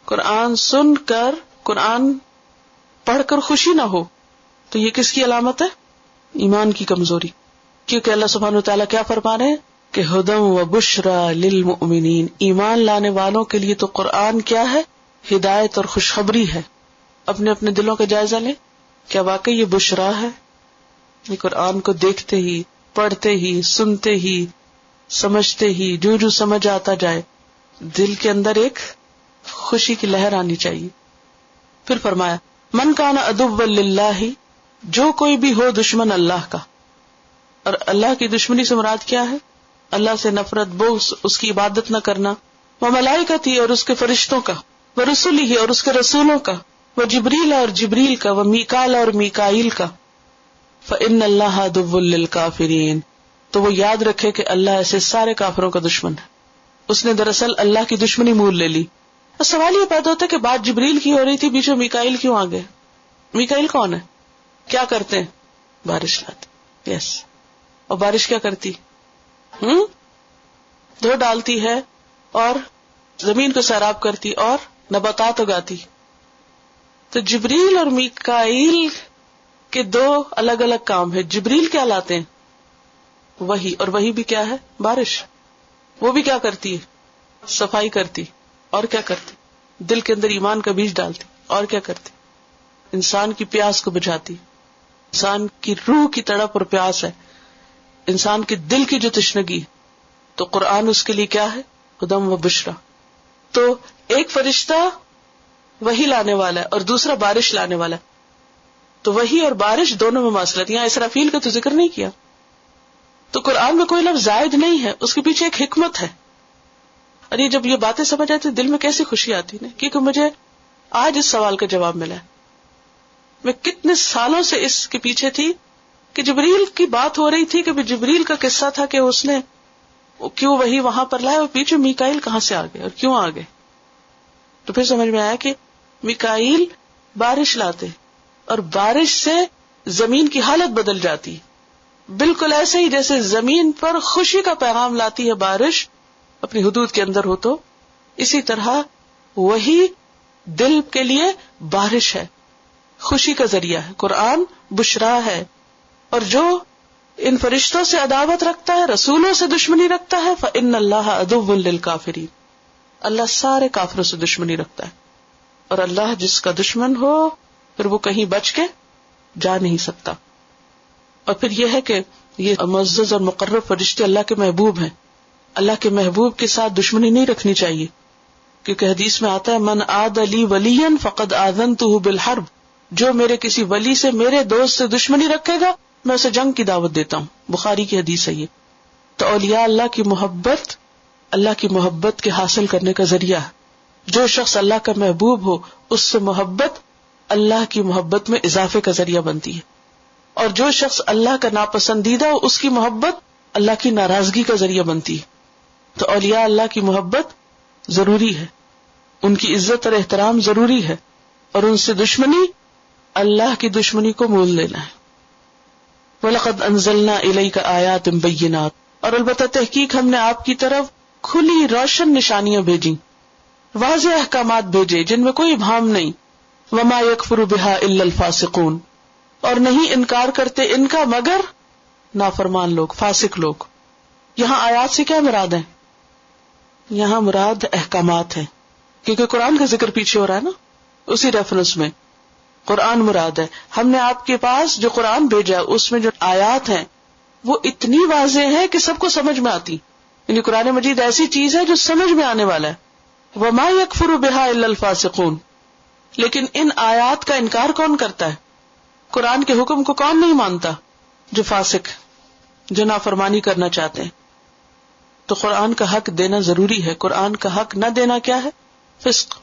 قرآن سن کر، قرآن پڑھ کر خوشی نہ ہو، تو یہ کس کی علامت ہے؟ ایمان کی کمزوری. کیونکہ اللہ سبحانہ وتعالیٰ کیا فرما رہے ہیں کہ ہدم و بشرا للمؤمنین، ایمان لانے والوں کے لیے تو قرآن کیا ہے؟ ہدایت اور خوشخبری ہے. اپنے اپنے دلوں کا جائزہ لیں، کیا واقعی یہ بشرا ہے؟ یہ قرآن کو دیکھتے ہی، پڑھتے ہی، سنتے ہی، سمجھتے ہی، جو جو سمجھ آتا جائے دل کے اندر ایک خوشی کی لہر آنی چاہیے. پھر فرمایا من کان عدوا للہ، جو کوئی بھی ہو دشمن اللہ کا. اور اللہ کی دشمنی سے مراد کیا ہے؟ اللہ سے نفرت، بغض، اس کی عبادت نہ کرنا. وہ ملائکتی، اور اس کے فرشتوں کا، وہ رسولہ، اور اس کے رسولوں کا، وہ جبریل اور جبریل کا، وہ میکال اور میکائیل کا. فإن اللہ عدو للکافرین، تو وہ یاد رکھے کہ اللہ ایسے سارے کافروں کا دشمن ہے. اس نے دراصل اللہ کی دشمنی مول لے لی. سوال یہ پیدا ہوتا ہے کہ بات جبریل کی ہو رہی تھی، بیچ میں میکائیل کیوں آ گئے؟ میکائیل کون ہے؟ کیا کرتے ہیں؟ بارش لاتے. یس. اور بارش کیا کرتی؟ دھو ڈالتی ہے اور زمین کو سیراب کرتی اور نباتات اگاتی. تو جبریل اور میکائیل کے دو الگ الگ کام ہے. جبریل کیا لاتے ہیں؟ وحی. اور وحی بھی کیا ہے؟ بارش. وہ بھی کیا کرتی ہے؟ صفائی کرتی اور کیا کرتی؟ دل کے اندر ایمان کا بیج ڈالتی اور کیا کرتی؟ انسان کی پیاس کو بجھاتی. انسان کی روح کی تڑپ اور پیاس ہے، انسان کے دل کی جو تشنگی، تو قرآن اس کے لیے کیا ہے؟ ہدم و بشرا. تو ایک فرشتہ وحی لانے والا ہے اور دوسرا بارش لانے والا ہے. تو وحی اور بارش دونوں میں مواصلت. یہاں اسرافیل کا تو ذکر نہیں کیا. تو قرآن میں کوئی لفظ زائد نہیں ہے، اس کے پیچھے ایک حکمت ہے. اور یہ جب یہ باتیں سمجھ آتی دل میں کیسی خوشی آتی نا، کیونکہ مجھے آج اس سوال کا جواب ملا ہے. میں کتنے سالوں سے اس کے پیچھے تھی کہ جبریل کی بات ہو رہی تھی کہ جبریل کا قصہ تھا کہ اس نے کیوں وہی وہاں پر لائے اور پیچھے میکائیل کہاں سے آ گئے اور کیوں آ گئے. تو پھر سمجھ میں آیا کہ میکائیل بارش لاتے اور بارش سے زمین کی حالت بدل جاتی، بالکل ایسے ہی جیسے زمین پر خوشی کا پیغام لاتی ہے بارش اپنی حدود کے اندر ہو، تو اسی طرح وہی دل کے لیے بارش ہے، خوشی کا ذریعہ ہے. قرآن بشرا ہے. اور جو ان فرشتوں سے عداوت رکھتا ہے، رسولوں سے دشمنی رکھتا ہے، فإن اللہ عدو للکافرین، اللہ سارے کافروں سے دشمنی رکھتا ہے. اور اللہ جس کا دشمن ہو پھر وہ کہیں بچ کے جا نہیں سکتا. اور پھر یہ ہے کہ یہ معزز اور مقرب فرشتے اللہ کے محبوب ہیں. اللہ کے محبوب کے ساتھ دشمنی نہیں رکھنی چاہیے، کیونکہ حدیث میں آتا ہے من عاد لی ولیا فقد آذنتہ بالحرب، جو میرے کسی ولی سے، میرے دوست سے دشمنی رکھے گا میں اسے جنگ کی دعوت دیتا ہوں. بخاری کی حدیث ہے یہ. تو اولیاء اللہ کی محبت اللہ کی محبت کے حاصل کرنے کا ذریعہ ہے. جو شخص اللہ کا محبوب ہو اس سے محبت اللہ کی محبت میں اضافے کا ذریعہ بنتی ہے، اور جو شخص اللہ کا ناپسندیدہ ہو اس کی محبت اللہ کی ناراضگی کا ذریعہ بنتی ہے. تو اولیاء اللہ کی محبت ضروری ہے، ان کی عزت اور احترام ضروری ہے، اور ان سے دشمنی اللہ کی دشمنی کو مول لینا ہے. وَلَقَدْ أَنزَلْنَا إِلَيْكَ آيَاتٍ بَيِّنَاتٍ، اور البتہ تحقیق ہم نے آپ کی طرف کھلی روشن نشانیاں بھیجیں، واضح احکامات بھیجے جن میں کوئی ابہام نہیں. وَمَا يَكْفُرُ بِهَا إِلَّا الْفَاسِقُونَ، اور نہیں انکار کرتے ان کا مگر نافرمان لوگ، فاسق لوگ. یہاں آیات سے کیا مراد ہے؟ یہاں مراد احکامات ہیں، کیونکہ قرآن کا ذکر پیچھے ہو رہا ہے نا، اسی ریفرنس میں قرآن مراد ہے. ہم نے آپ کے پاس جو قرآن بھیجا اس میں جو آیات ہیں وہ اتنی واضح ہے کہ سب کو سمجھ میں آتی. یعنی قرآن مجید ایسی چیز ہے جو سمجھ میں آنے والا ہے. وَمَا يَكْفُرُ بِهَا إِلَّا الْفَاسِقُونَ، لیکن ان آیات کا انکار کون کرتا ہے؟ قرآن کے حکم کو کون نہیں مانتا؟ جو فاسق، جو نافرمانی کرنا چاہتے ہیں. تو قرآن کا حق دینا ضروری ہے. قرآن کا حق نہ دینا کیا ہے؟ فسق.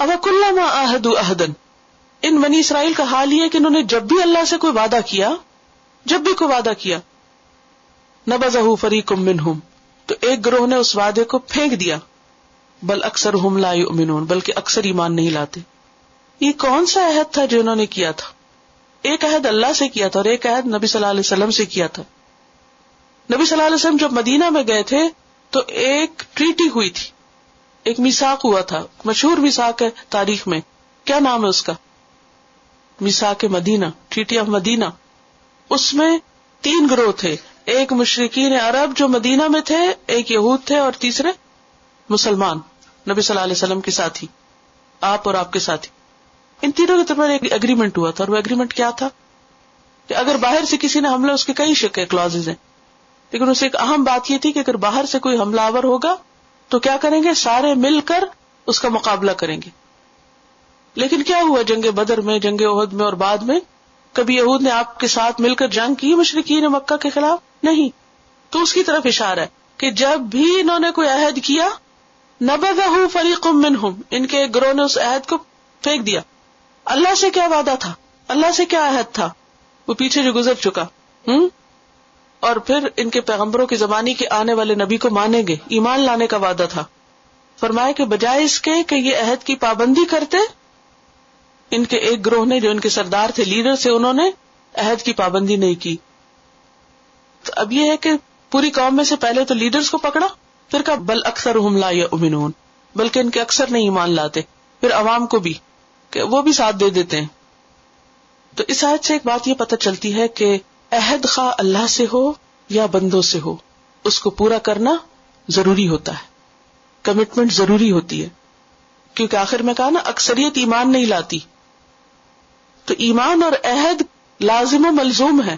أَوَكُلَّمَا عَاهَدُوا عَهْدًا، ان بنی اسرائیل کا حال یہ ہے کہ انہوں نے جب بھی اللہ سے کوئی وعدہ کیا، جب بھی کوئی وعدہ کیا، نبذہ فریق منہم، تو ایک گروہ نے اس وعدے کو پھینک دیا. بل اکثرہم لا یؤمنون، بلکہ اکثر ایمان نہیں لاتے. یہ کون سا عہد تھا جو انہوں نے کیا تھا؟ ایک عہد اللہ سے کیا تھا اور ایک عہد نبی صلی اللہ علیہ وسلم سے کیا تھا. نبی صلی اللہ علیہ وسلم جب مدینہ میں گئے تھے تو ایک ٹریٹی ہوئی تھی، ایک میثاق ہوا تھا، مشہور میثاق ہے تاریخ میں. کیا نام ہے اس کا؟ میثاق مدینہ، ٹریٹی آف مدینہ. اس میں 3 گروہ تھے، ایک مشرکین عرب جو مدینہ میں تھے، ایک یہود تھے، اور تیسرے مسلمان نبی صلی اللہ علیہ وسلم کے ساتھی، آپ اور آپ کے ساتھی. ان تینوں کے درمیان ایک اگریمنٹ ہوا تھا، اور وہ اگریمنٹ کیا تھا کہ اگر باہر سے کسی نے حملہ، اس کے کئی شکے کلازز ہیں، لیکن اسے ایک اہم بات یہ تھی کہ اگر باہر سے کوئی حملہ آور ہوگا تو کیا کریں گے؟ سارے مل کر اس کا مقابلہ کریں گے. لیکن کیا ہوا جنگ بدر میں، جنگ احد میں اور بعد میں؟ کبھی یہود نے آپ کے ساتھ مل کر جنگ کی مشرکین مکہ کے خلاف؟ نہیں. تو اس کی طرف اشارہ ہے کہ جب بھی انہوں نے کوئی عہد کیا، نبذہ فریق منہم، ان کے ایک گروہ نے اس عہد کو پھینک دیا. اللہ سے کیا وعدہ تھا، اللہ سے کیا عہد تھا، وہ پیچھے جو گزر چکا. اور پھر ان کے پیغمبروں کے زمانے کے آنے والے نبی کو مانیں گے، ایمان لانے کا وعدہ تھا. فرمایا کہ بجائے اس کے کہ یہ عہد کی پابندی کرتے، ان کے ایک گروہ نے جو ان کے سردار تھے، لیڈر تھے، انہوں نے عہد کی پابندی نہیں کی. تو اب یہ ہے کہ پوری قوم میں سے پہلے تو لیڈرز کو پکڑا، پھر کہا بل اکثرہم لا یؤمنون، بلکہ ان کے اکثر نہیں ایمان لاتے. پھر عوام کو بھی کہ وہ بھی ساتھ دے دیتے ہیں. تو اس آیت سے ایک بات یہ پتہ چلتی ہے کہ عہد خواہ اللہ سے ہو یا بندوں سے ہو، اس کو پورا کرنا ضروری ہوتا ہے. کمٹمنٹ ضروری ہوتی ہے، کیونکہ آخر میں کہا نا اکثریت ایمان نہیں لاتی، تو ایمان اور عہد لازم و ملزوم ہے.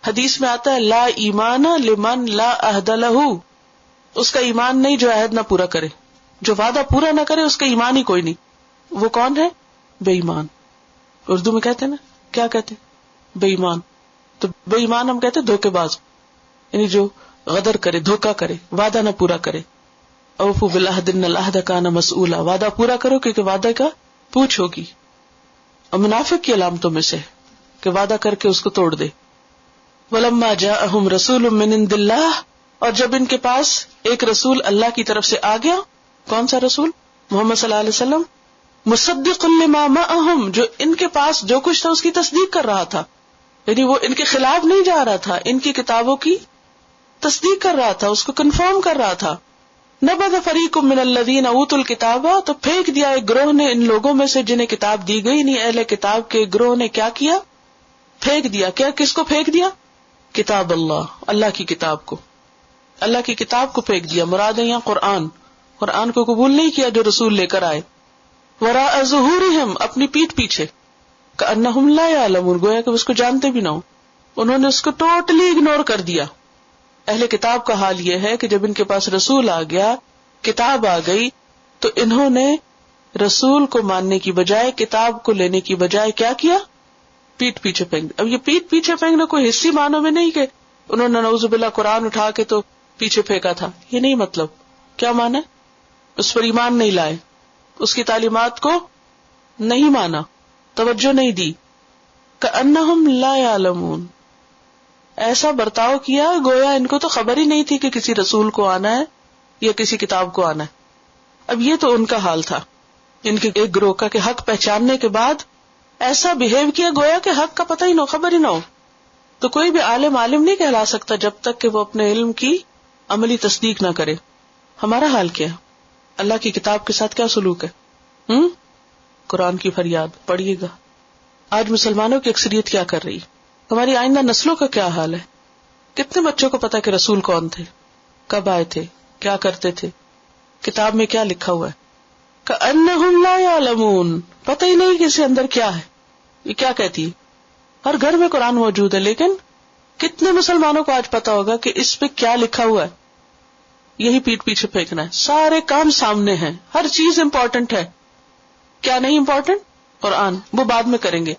حدیث میں آتا ہے لا ایمان لمن لا عہد لہ، اس کا ایمان نہیں جو عہد نہ پورا کرے، جو وعدہ پورا نہ کرے اس کا ایمان ہی کوئی نہیں. وہ کون ہے؟ بے ایمان. اردو میں کہتے ہیں نا، کیا کہتے ہیں؟ بے ایمان. تو بے ایمان ہم کہتے ہیں دھوکے باز، یعنی جو غدر کرے، دھوکا کرے، وعدہ نہ پورا کرے. اوفوا بالعہد ان العہد کان مسئولا، وعدہ پورا کرو کیونکہ وعدے کا پوچھ ہوگی. اور منافق کی علامتوں میں سے کہ وعدہ کر کے اس کو توڑ دے. ولما جاءہم رسول من عند اللہ، اور جب ان کے پاس ایک رسول اللہ کی طرف سے آ گیا. کون سا رسول؟ محمد صلی اللہ علیہ وسلم. مصدق لما معہم، جو ان کے پاس جو کچھ تھا اس کی تصدیق کر رہا تھا، یعنی وہ ان کے خلاف نہیں جا رہا تھا، ان کی کتابوں کی تصدیق کر رہا تھا، اس کو کنفرم کر رہا تھا. نبذ فریق من الذین اوتوا الکتاب، تو پھینک دیا ایک گروہ نے ان لوگوں میں سے جنہیں کتاب دی گئی، نہیں اہل کتاب کے گروہ نے کیا کیا؟ پھینک دیا. کیا؟ کس کو پھینک دیا؟ کتاب اللہ، اللہ کی کتاب کو. اللہ کی کتاب کو پھینک دیا. مراد ہے یہاں قرآن کو قبول نہیں کیا جو رسول لے کر آئے. وراء ظہورہم، اپنی پیٹھ پیچھے. کأنہم لا یعلمون، گویا کہ اس کو جانتے بھی نہ ہو. انہوں نے اس کو ٹوٹلی اگنور کر دیا. اہل کتاب کا حال یہ ہے کہ جب ان کے پاس رسول آ گیا، کتاب آ گئی، تو انہوں نے رسول کو ماننے کی بجائے، کتاب کو لینے کی بجائے کیا کیا؟ پیٹھ پیچھے پھینک. اب یہ پیٹھ پیچھے پھینکنا کوئی حصی معنوں میں نہیں کہ انہوں نے نعوذ باللہ قرآن اٹھا کے تو پیچھے پھینکا تھا، یہ نہیں مطلب. کیا مانا؟ اس پر ایمان نہیں لائے، اس کی تعلیمات کو نہیں مانا، توجہ نہیں دی. کأنہم لا یعلمون، ایسا برتاؤ کیا گویا ان کو تو خبر ہی نہیں تھی کہ کسی رسول کو آنا ہے یا کسی کتاب کو آنا ہے. اب یہ تو ان کا حال تھا، ان کے ایک گروہ کا، کہ حق پہچاننے کے بعد ایسا بہیو کیا گویا کہ حق کا پتہ ہی نہ ہو، خبر ہی نہ ہو. تو کوئی بھی عالم نہیں کہلا سکتا جب تک کہ وہ اپنے علم کی عملی تصدیق نہ کرے. ہمارا حال کیا؟ اللہ کی کتاب کے ساتھ کیا سلوک ہے؟ قرآن کی فریاد پڑھیے گا. آج مسلمانوں کی اکثریت کیا کر رہی؟ ہماری آئندہ نسلوں کا کیا حال ہے؟ کتنے بچوں کو پتا کہ رسول کون تھے، کب آئے تھے، کیا کرتے تھے، کتاب میں کیا لکھا ہوا ہے؟ کأنہم لا یعلمون، پتہ ہی نہیں کہ اس کے اندر کیا ہے. یہ کیا کہتی ہے؟ ہر گھر میں قرآن موجود ہے، لیکن کتنے مسلمانوں کو آج پتا ہوگا کہ اس پہ کیا لکھا ہوا ہے؟ یہی پیٹھ پیچھے پھینکنا ہے. سارے کام سامنے ہیں، ہر چیز امپورٹنٹ ہے. کیا نہیں امپورٹنٹ؟ قرآن، وہ بعد میں کریں گے.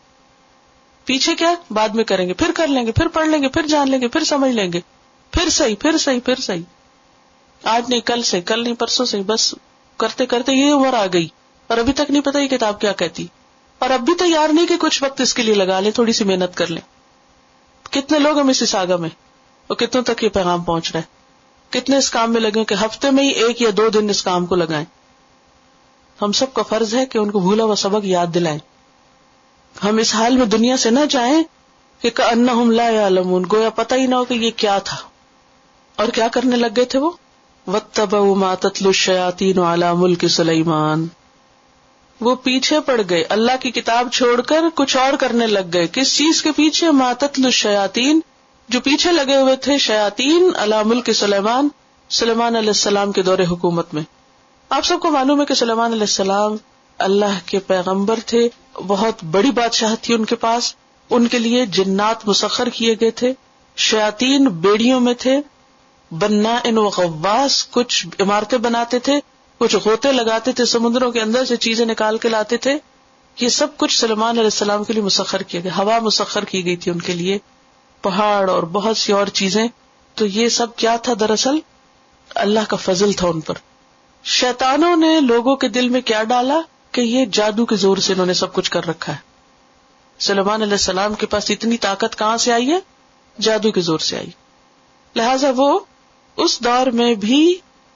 پیچھے کیا؟ بعد میں کریں گے، پھر کر لیں گے، پھر پڑھ لیں گے، پھر جان لیں گے، پھر سمجھ لیں گے، پھر صحیح، پھر صحیح، پھر صحیح. آج نہیں، کل سے، کل نہیں، پرسوں سے، بس کرتے کرتے یہ عمر آ گئی اور ابھی تک نہیں پتا یہ کتاب کیا کہتی، اور اب بھی تیار نہیں کہ کچھ وقت اس کے لیے لگا لیں، تھوڑی سی محنت کر لیں. کتنے لوگ ہم اس ساگا میں، اور کتنوں تک یہ پیغام پہنچ رہا ہے، کتنے اس کام میں لگے کہ ہفتے میں ہی 1 یا 2 دن اس کام کو لگائیں. ہم سب کا فرض ہے کہ ان کو بھولا ہوا سبق یاد دلائیں. ہم اس حال میں دنیا سے نہ جائیں کہ کأنہم لا یعلمون، گویا پتہ ہی نہ ہو کہ یہ کیا تھا. اور کیا کرنے لگ گئے تھے وہ؟ واتبعوا ما تتلو الشیاطین علی ملک سلیمان، وہ پیچھے پڑ گئے، اللہ کی کتاب چھوڑ کر کچھ اور کرنے لگ گئے. کس چیز کے پیچھے؟ ما تتلو الشیاطین، جو پیچھے لگے ہوئے تھے شیاطین علی ملک سلیمان، سلیمان علیہ السلام کے دور حکومت میں. آپ سب کو معلوم ہے کہ سلیمان علیہ السلام اللہ کے پیغمبر تھے، بہت بڑی بادشاہت تھی ان کے پاس. ان کے لیے جنات مسخر کیے گئے تھے، شیاطین بیڑیوں میں تھے، بناء و غواص، کچھ عمارتیں بناتے تھے، کچھ غوطے لگاتے تھے، سمندروں کے اندر سے چیزیں نکال کے لاتے تھے. یہ سب کچھ سلیمان علیہ السلام کے لیے مسخر کیا گیا. ہوا مسخر کی گئی تھی ان کے لیے، پہاڑ اور بہت سی اور چیزیں. تو یہ سب کیا تھا؟ دراصل اللہ کا فضل تھا ان پر. شیطانوں نے لوگوں کے دل میں کیا ڈالا کہ یہ جادو کے زور سے انہوں نے سب کچھ کر رکھا ہے. سلیمان علیہ السلام کے پاس اتنی طاقت کہاں سے آئی ہے؟ جادو کے زور سے آئی. لہذا وہ اس دور میں بھی،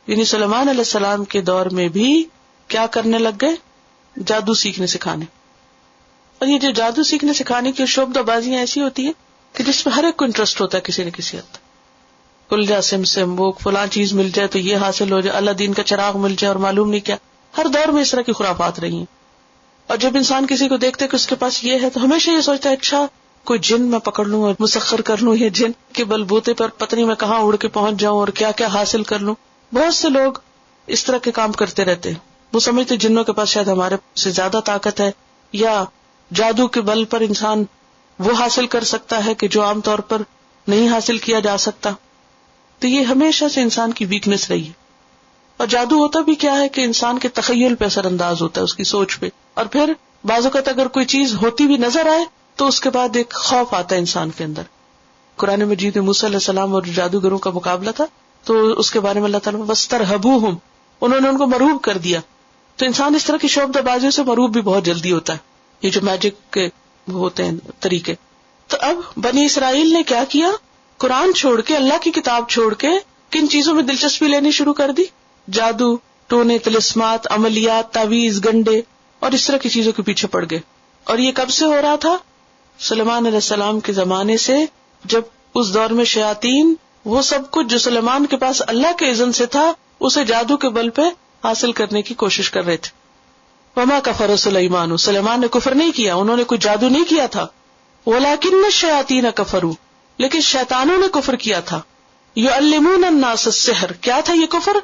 یعنی سلیمان علیہ السلام کے دور میں بھی کیا کرنے لگ گئے؟ جادو سیکھنے سکھانے. اور یہ جو جادو سیکھنے سکھانے کی شعبدہ بازیاں ایسی ہوتی ہیں کہ جس میں ہر ایک کو انٹرسٹ ہوتا ہے کسی نہ کسی حد تک. کل جا سم وہ فلاں چیز مل جائے تو یہ حاصل ہو جائے، اللہ دین کا چراغ مل جائے، اور معلوم نہیں کیا. ہر دور میں اس طرح کی خرافات رہی ہیں. اور جب انسان کسی کو دیکھتے کہ اس کے پاس یہ ہے تو ہمیشہ یہ سوچتا ہے اچھا کوئی جن میں پکڑ لوں اور مسخر کر لوں، یہ جن کے بل بوتے پر پتہ نہیں میں کہاں اڑ کے پہنچ جاؤں اور کیا کیا حاصل کر لوں. بہت سے لوگ اس طرح کے کام کرتے رہتے ہیں. وہ سمجھتے جنوں کے پاس شاید ہمارے سے زیادہ طاقت ہے، یا جادو کے بل پر انسان وہ حاصل کر سکتا ہے کہ جو عام طور پر نہیں حاصل کیا جا سکتا. تو یہ ہمیشہ سے انسان کی ویکنس رہی ہے. اور جادو ہوتا بھی کیا ہے کہ انسان کے تخیل پہ اثر انداز ہوتا ہے، اس کی سوچ پہ. اور پھر بعض اوقات اگر کوئی چیز ہوتی بھی نظر آئے تو اس کے بعد ایک خوف آتا ہے انسان کے اندر. قرآن مجید میں موسیٰ علیہ السلام اور جادوگروں کا مقابلہ تھا، تو اس کے بارے میں اللہ تعالیٰ وَاسْتَرْهَبُوهُمْ، انہوں نے ان کو مرعوب کر دیا. تو انسان اس طرح کی شعبدہ بازیوں سے مرعوب بھی بہت جلدی ہوتا ہے، یہ جو میجک کے ہوتے ہیں طریقے. تو اب بنی اسرائیل نے کیا کیا؟ قرآن چھوڑ کے، اللہ کی کتاب چھوڑ کے کن چیزوں میں دلچسپی لینی شروع کر دی؟ جادو، ٹونے، طلسمات، عملیات، تعویذ، گنڈے اور اس طرح کی چیزوں کے پیچھے پڑ گئے. اور یہ کب سے ہو رہا تھا؟ سلیمان علیہ السلام کے زمانے سے، جب اس دور میں شیاطین وہ سب کچھ جو سلیمان کے پاس اللہ کے اذن سے تھا اسے جادو کے بل پہ حاصل کرنے کی کوشش کر رہے تھے. وما کفر سلیمان، سلیمان نے کفر نہیں کیا، انہوں نے کوئی جادو نہیں کیا تھا. ولکن الشیاطین کفروا، لیکن شیطانوں نے کفر کیا تھا. یعلمون الناس السحر، کیا تھا یہ کفر؟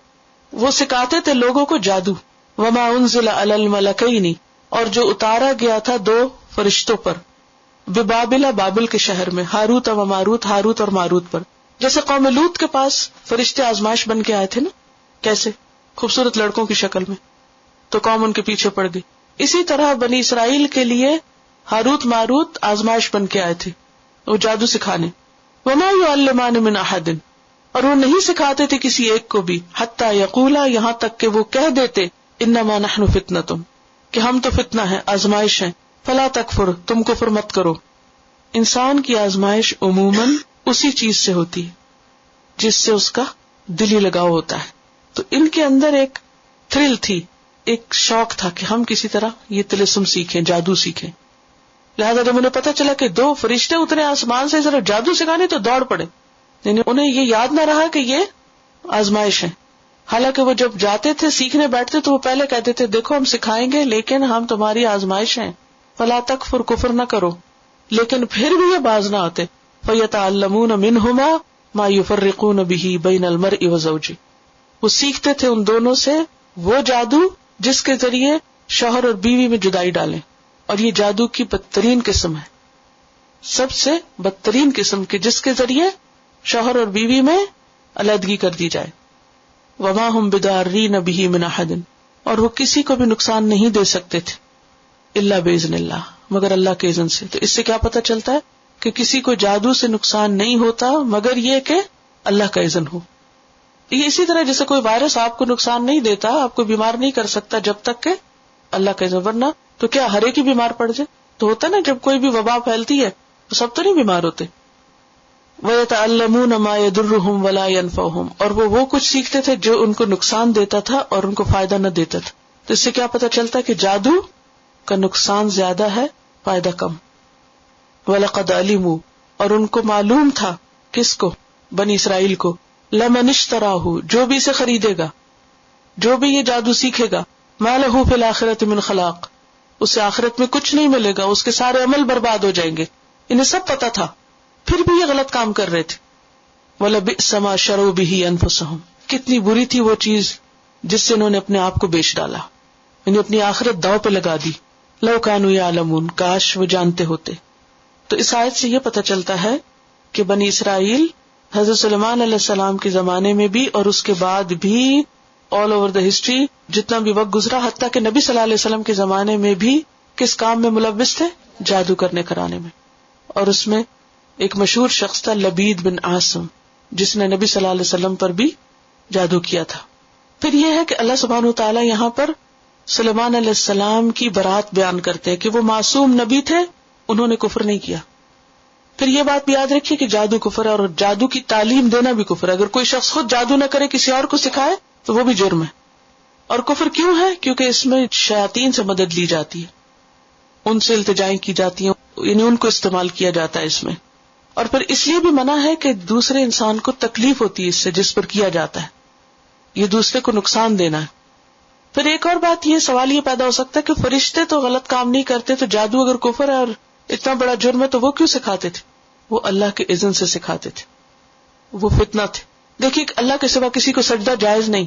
وہ سکھاتے تھے لوگوں کو جادو. وما انزل علی الملکین، اور جو اتارا گیا تھا 2 فرشتوں پر، ببابل، بابل کے شہر میں، ہاروت و ماروت، ہاروت اور ماروت پر. جیسے قوم لوط کے پاس فرشتے آزمائش بن کے آئے تھے نا، کیسے خوبصورت لڑکوں کی شکل میں، تو قوم ان کے پیچھے پڑ گئی. اسی طرح بنی اسرائیل کے لیے ہاروت ماروت آزمائش بن کے آئے تھے، وہ جادو سکھانے. وما یعلمان من احد، اور وہ نہیں سکھاتے تھے کسی ایک کو بھی، حتی یقولا، یہاں تک کہ وہ کہہ دیتے، انما نحن فتنۃ، کہ ہم تو فتنہ ہیں، آزمائش ہیں. فلا تکفر، تم کفر مت کرو. انسان کی آزمائش عموماً اسی چیز سے ہوتی ہے جس سے اس کا دلی لگاؤ ہوتا ہے. تو ان کے اندر ایک تھرل تھی، ایک شوق تھا کہ ہم کسی طرح یہ طلسم سیکھیں، جادو سیکھیں. لہذا جب انہیں پتا چلا کہ 2 فرشتے اترے آسمان سے ذرا جادو سکھانے، تو دوڑ پڑے. یعنی انہیں یہ یاد نہ رہا کہ یہ آزمائش ہے. حالانکہ وہ جب جاتے تھے سیکھنے بیٹھتے تو وہ پہلے کہتے تھے دیکھو ہم سکھائیں گے لیکن ہم تمہاری آزمائش ہیں، فلا تکفر، کفر نہ کرو. لیکن پھر بھی یہ باز نہ آتے. فَيَتَعَلَّمُونَ مِنْهُمَا مَا يُفَرِّقُونَ بِهِ بَيْنَ الْمَرْءِ وَزَوْجِهِ، وہ سیکھتے تھے ان دونوں سے وہ جادو جس کے ذریعے شوہر اور بیوی میں جدائی ڈالیں. اور یہ جادو کی بدترین قسم ہے، سب سے بدترین قسم کی، جس کے ذریعے شوہر اور بیوی میں علیحدگی کر دی جائے. وَمَا هُمْ بِضَارِّينَ بِهِ مِنْ أَحَدٍ، اور وہ کسی کو بھی نقصان نہیں دے سکتے تھے، الا بِإِذْنِ اللَّهِ، مگر اللہ کے اذن سے. تو اس سے کیا پتہ چلتا ہے کہ کسی کو جادو سے نقصان نہیں ہوتا مگر یہ کہ اللہ کا اذن ہو. یہ اسی طرح جیسے کوئی وائرس آپ کو نقصان نہیں دیتا، آپ کو بیمار نہیں کر سکتا جب تک کہ اللہ کا اذن، ورنہ تو کیا ہر ایک ہی بیمار پڑ جائے؟ تو ہوتا نا جب کوئی بھی وبا پھیلتی ہے تو سب تو نہیں بیمار ہوتے. وَيَتَعَلَّمُونَ مَا يَضُرُّهُمْ وَلَا يَنْفَعُهُمْ، اور وہ کچھ سیکھتے تھے جو ان کو نقصان دیتا تھا اور ان کو فائدہ نہ دیتا تھا. تو اس سے کیا پتہ چلتا ہے کہ جادو کا نقصان زیادہ ہے، فائدہ کم. وَلَقَدْ عَلِمُوا، اور ان کو معلوم تھا، کس کو؟ بنی اسرائیل کو، لَمَنِ اشْتَرَاهُ، جو بھی اسے خریدے گا، جو بھی یہ جادو سیکھے گا، مَا لَهُ فِي الْآخِرَةِ مِنْ خَلَاقٍ، اسے آخرت میں کچھ نہیں ملے گا، اس کے سارے عمل برباد ہو جائیں گے. انہیں سب پتا تھا، پھر بھی یہ غلط کام کر رہے تھے. وَلَبِئْسَ مَا شَرَوْا بِهِ أَنفُسَهُمْ، کتنی بری تھی وہ چیز جس سے انہوں نے اپنے آپ کو بیچ ڈالا، انہیں اپنی آخرت داؤ پہ لگا دی. لَوْ كَانُوا يَعْلَمُونَ، کاش وہ جانتے ہوتے. تو اس آیت سے یہ پتہ چلتا ہے کہ بنی اسرائیل حضرت سلیمان علیہ السلام کے زمانے میں بھی اور اس کے بعد بھی آل اوور دا ہسٹری جتنا بھی وقت گزرا، حتیٰ کہ نبی صلی اللہ علیہ وسلم کے زمانے میں بھی کس کام میں ملوث تھے؟ جادو کرنے کرانے میں. اور اس میں ایک مشہور شخص تھا لبید بن عاصم، جس نے نبی صلی اللہ علیہ وسلم پر بھی جادو کیا تھا. پھر یہ ہے کہ اللہ سبحانہ وتعالیٰ یہاں پر سلیمان علیہ السلام کی برات بیان کرتے ہیں کہ وہ معصوم نبی تھے، انہوں نے کفر نہیں کیا. پھر یہ بات بھی یاد رکھیے کہ جادو کفر ہے اور جادو کی تعلیم دینا بھی کفر ہے. اگر کوئی شخص خود جادو نہ کرے، کسی اور کو سکھائے تو وہ بھی جرم ہے. اور کفر کیوں ہے؟ کیونکہ اس میں شیاطین سے مدد لی جاتی ہے، ان سے التجائیں کی جاتی ہیں، یعنی ان کو استعمال کیا جاتا ہے اس میں. اور پھر اس لیے بھی منع ہے کہ دوسرے انسان کو تکلیف ہوتی ہے اس سے جس پر کیا جاتا ہے، یہ دوسرے کو نقصان دینا ہے. پھر ایک اور بات، یہ سوال یہ پیدا ہو سکتا ہے کہ فرشتے تو غلط کام نہیں کرتے، تو جادو اگر کفر ہے اور اتنا بڑا جرم ہے تو وہ کیوں سکھاتے تھے؟ وہ اللہ کے اذن سے سکھاتے تھے، وہ فتنہ تھے. دیکھیے اللہ کے سوا کسی کو سجدہ جائز نہیں،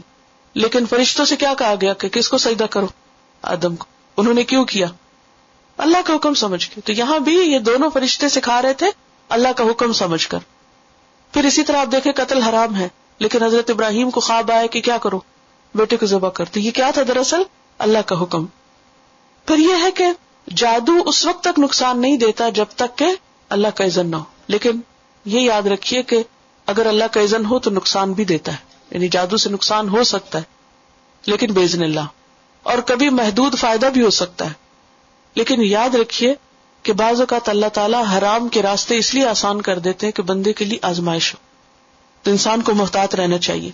لیکن فرشتوں سے کیا کہا گیا کہ کس کو سجدہ کرو؟ آدم کو. انہوں نے کیوں کیا؟ اللہ کا حکم سمجھ کے. تو یہاں بھی یہ دونوں فرشتے سکھا رہے تھے اللہ کا حکم سمجھ کر. پھر اسی طرح آپ دیکھیں قتل حرام ہے لیکن حضرت ابراہیم کو خواب آیا کہ کیا کرو؟ بیٹے کو ذبح کرتے. یہ کیا تھا دراصل؟ اللہ کا حکم. پھر یہ ہے کہ جادو اس وقت تک نقصان نہیں دیتا جب تک کہ اللہ کا اذن نہ ہو. لیکن یہ یاد رکھیے کہ اگر اللہ کا اذن ہو تو نقصان بھی دیتا ہے. یعنی جادو سے نقصان ہو سکتا ہے لیکن باذن اللہ، اور کبھی محدود فائدہ بھی ہو سکتا ہے. لیکن یاد رکھیے کہ بعض اوقات اللہ تعالیٰ حرام کے راستے اس لیے آسان کر دیتے ہیں کہ بندے کے لیے آزمائش ہو. تو انسان کو محتاط رہنا چاہیے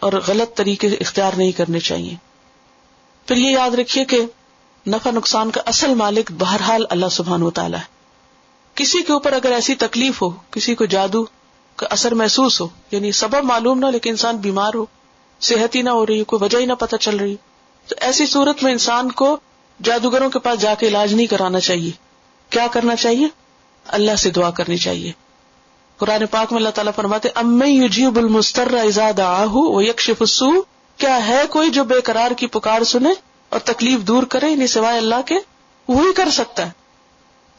اور غلط طریقے اختیار نہیں کرنے چاہیے. پھر یہ یاد رکھیے کہ نفع نقصان کا اصل مالک بہرحال اللہ سبحانہ و تعالیٰ ہے. کسی کے اوپر اگر ایسی تکلیف ہو، کسی کو جادو کا اثر محسوس ہو، یعنی سبب معلوم نہ ہو لیکن انسان بیمار ہو، صحت ہی نہ ہو رہی، کوئی وجہ ہی نہ پتہ چل رہی، تو ایسی صورت میں انسان کو جادوگروں کے پاس جا کے علاج نہیں کرانا چاہیے. کیا کرنا چاہیے؟ اللہ سے دعا کرنی چاہیے. قرآن پاک میں اللہ تعالیٰ فرماتے اَمَّن يُجِيبُ الْمُضْطَرَّ إِذَا دَعَاهُ وَيَكْشِفُ السُّوءَ، کیا ہے کوئی جو بے قرار کی پکار سنے اور تکلیف دور کرے؟ یعنی سوائے اللہ کے وہی کر سکتا ہے.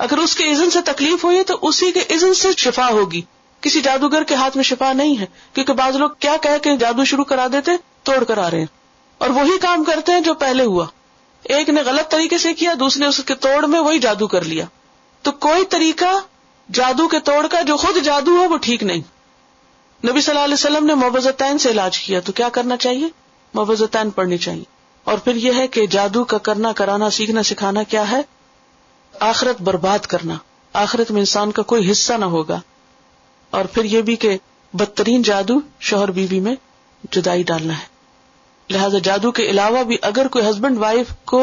اگر اس کے اذن سے تکلیف ہوئی تو اسی کے اذن سے شفا ہوگی. کسی جادوگر کے ہاتھ میں شفا نہیں ہے، کیونکہ بعض لوگ کیا کہہ کے جادو شروع کرا دیتے توڑ کر آ رہے ہیں اور وہی کام کرتے ہیں جو پہلے ہوا. ایک نے غلط طریقے سے کیا، دوسرے نے اس کے توڑ میں وہی جادو کر لیا. تو کوئی طریقہ جادو کے توڑ کا جو خود جادو ہو وہ ٹھیک نہیں. نبی صلی اللہ علیہ وسلم نے معوذتین سے علاج کیا. تو کیا کرنا چاہیے؟ معوذتین پڑھنی چاہیے. اور پھر یہ ہے کہ جادو کا کرنا کرانا سیکھنا سکھانا کیا ہے؟ آخرت برباد کرنا. آخرت میں انسان کا کوئی حصہ نہ ہوگا. اور پھر یہ بھی کہ بدترین جادو شوہر بیوی میں جدائی ڈالنا ہے. لہذا جادو کے علاوہ بھی اگر کوئی ہسبینڈ وائف کو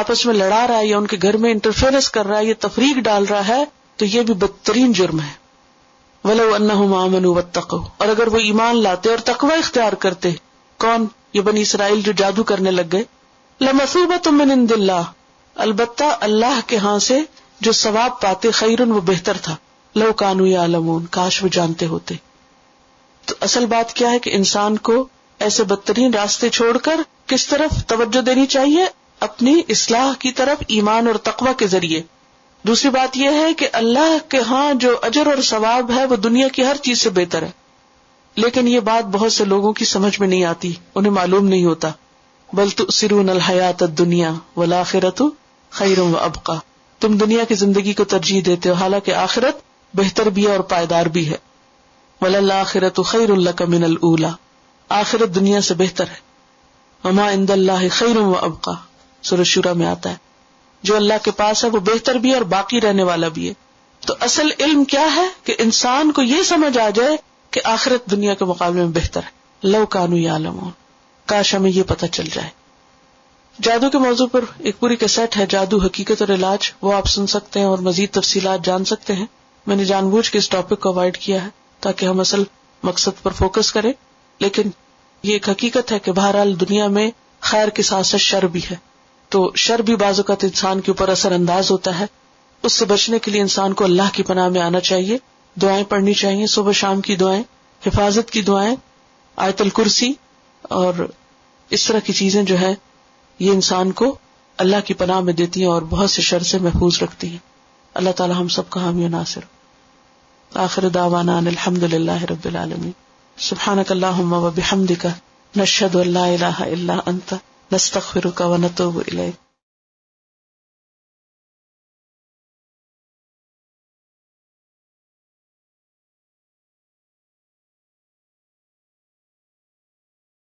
آپس میں لڑا رہا ہے یا ان کے گھر میں انٹرفیئرنس کر رہا ہے یا تفریق ڈال رہا ہے تو یہ بھی بدترین جرم ہے. وَلَوْ أَنَّهُمْ آمَنُوا وَاتَّقَوْا، اور اگر وہ ایمان لاتے اور تقوی اختیار کرتے. کون؟ یہ بنی اسرائیل جو جادو کرنے لگ گئے. لَمَثُوبَةٌ مِّنْ عِندِ اللَّهِ، البتہ اللہ کے ہاں سے جو ثواب پاتے، خیرن وہ بہتر تھا. لَوْ كَانُوا يَعْلَمُونَ، کاش وہ جانتے ہوتے. تو اصل بات کیا ہے کہ انسان کو ایسے بدترین راستے چھوڑ کر کس طرف توجہ دینی چاہیے؟ اپنی اصلاح کی طرف، ایمان اور تقوی کے ذریعے. دوسری بات یہ ہے کہ اللہ کے ہاں جو اجر اور ثواب ہے وہ دنیا کی ہر چیز سے بہتر ہے. لیکن یہ بات بہت سے لوگوں کی سمجھ میں نہیں آتی، انہیں معلوم نہیں ہوتا. بل تؤثرون الحیات الدنیا والآخرۃ خیر وابقی، تم دنیا کی زندگی کو ترجیح دیتے ہو حالانکہ آخرت بہتر بھی ہے اور پائیدار بھی ہے. وللآخرۃ خیر لک من الاولی، آخرت دنیا سے بہتر ہے. وما عند اللہ خیر وابقی، سورۃ شورى میں آتا ہے. جو اللہ کے پاس ہے وہ بہتر بھی ہے اور باقی رہنے والا بھی ہے. تو اصل علم کیا ہے کہ انسان کو یہ سمجھ آ جائے کہ آخرت دنیا کے مقابلے میں بہتر ہے. لو کانوا یعلمون، کاش ہمیں یہ پتہ چل جائے. جادو کے موضوع پر ایک پوری کیسٹ ہے، جادو حقیقت اور علاج، وہ آپ سن سکتے ہیں اور مزید تفصیلات جان سکتے ہیں. میں نے جان بوجھ کے اس ٹاپک کو اوائڈ کیا ہے تاکہ ہم اصل مقصد پر فوکس کریں. لیکن یہ ایک حقیقت ہے کہ بہرحال دنیا میں خیر کے ساتھ ساتھ شر بھی ہے. تو شر بھی بعض اوقات انسان کے اوپر اثر انداز ہوتا ہے. اس سے بچنے کے لیے انسان کو اللہ کی پناہ میں آنا چاہیے، دعائیں پڑھنی چاہیے، صبح شام کی دعائیں، حفاظت کی دعائیں، آیت الکرسی اور اس طرح کی چیزیں جو ہے یہ انسان کو اللہ کی پناہ میں دیتی ہیں اور بہت سے شر سے محفوظ رکھتی ہیں. اللہ تعالی ہم سب کا حامی و ناصر. آخر دعوانا ان الحمد للہ رب العالمین. سبحانک اللہم و بحمدک، نشہد ان لا الہ الا انت، نستغفرک و نتوب الیک.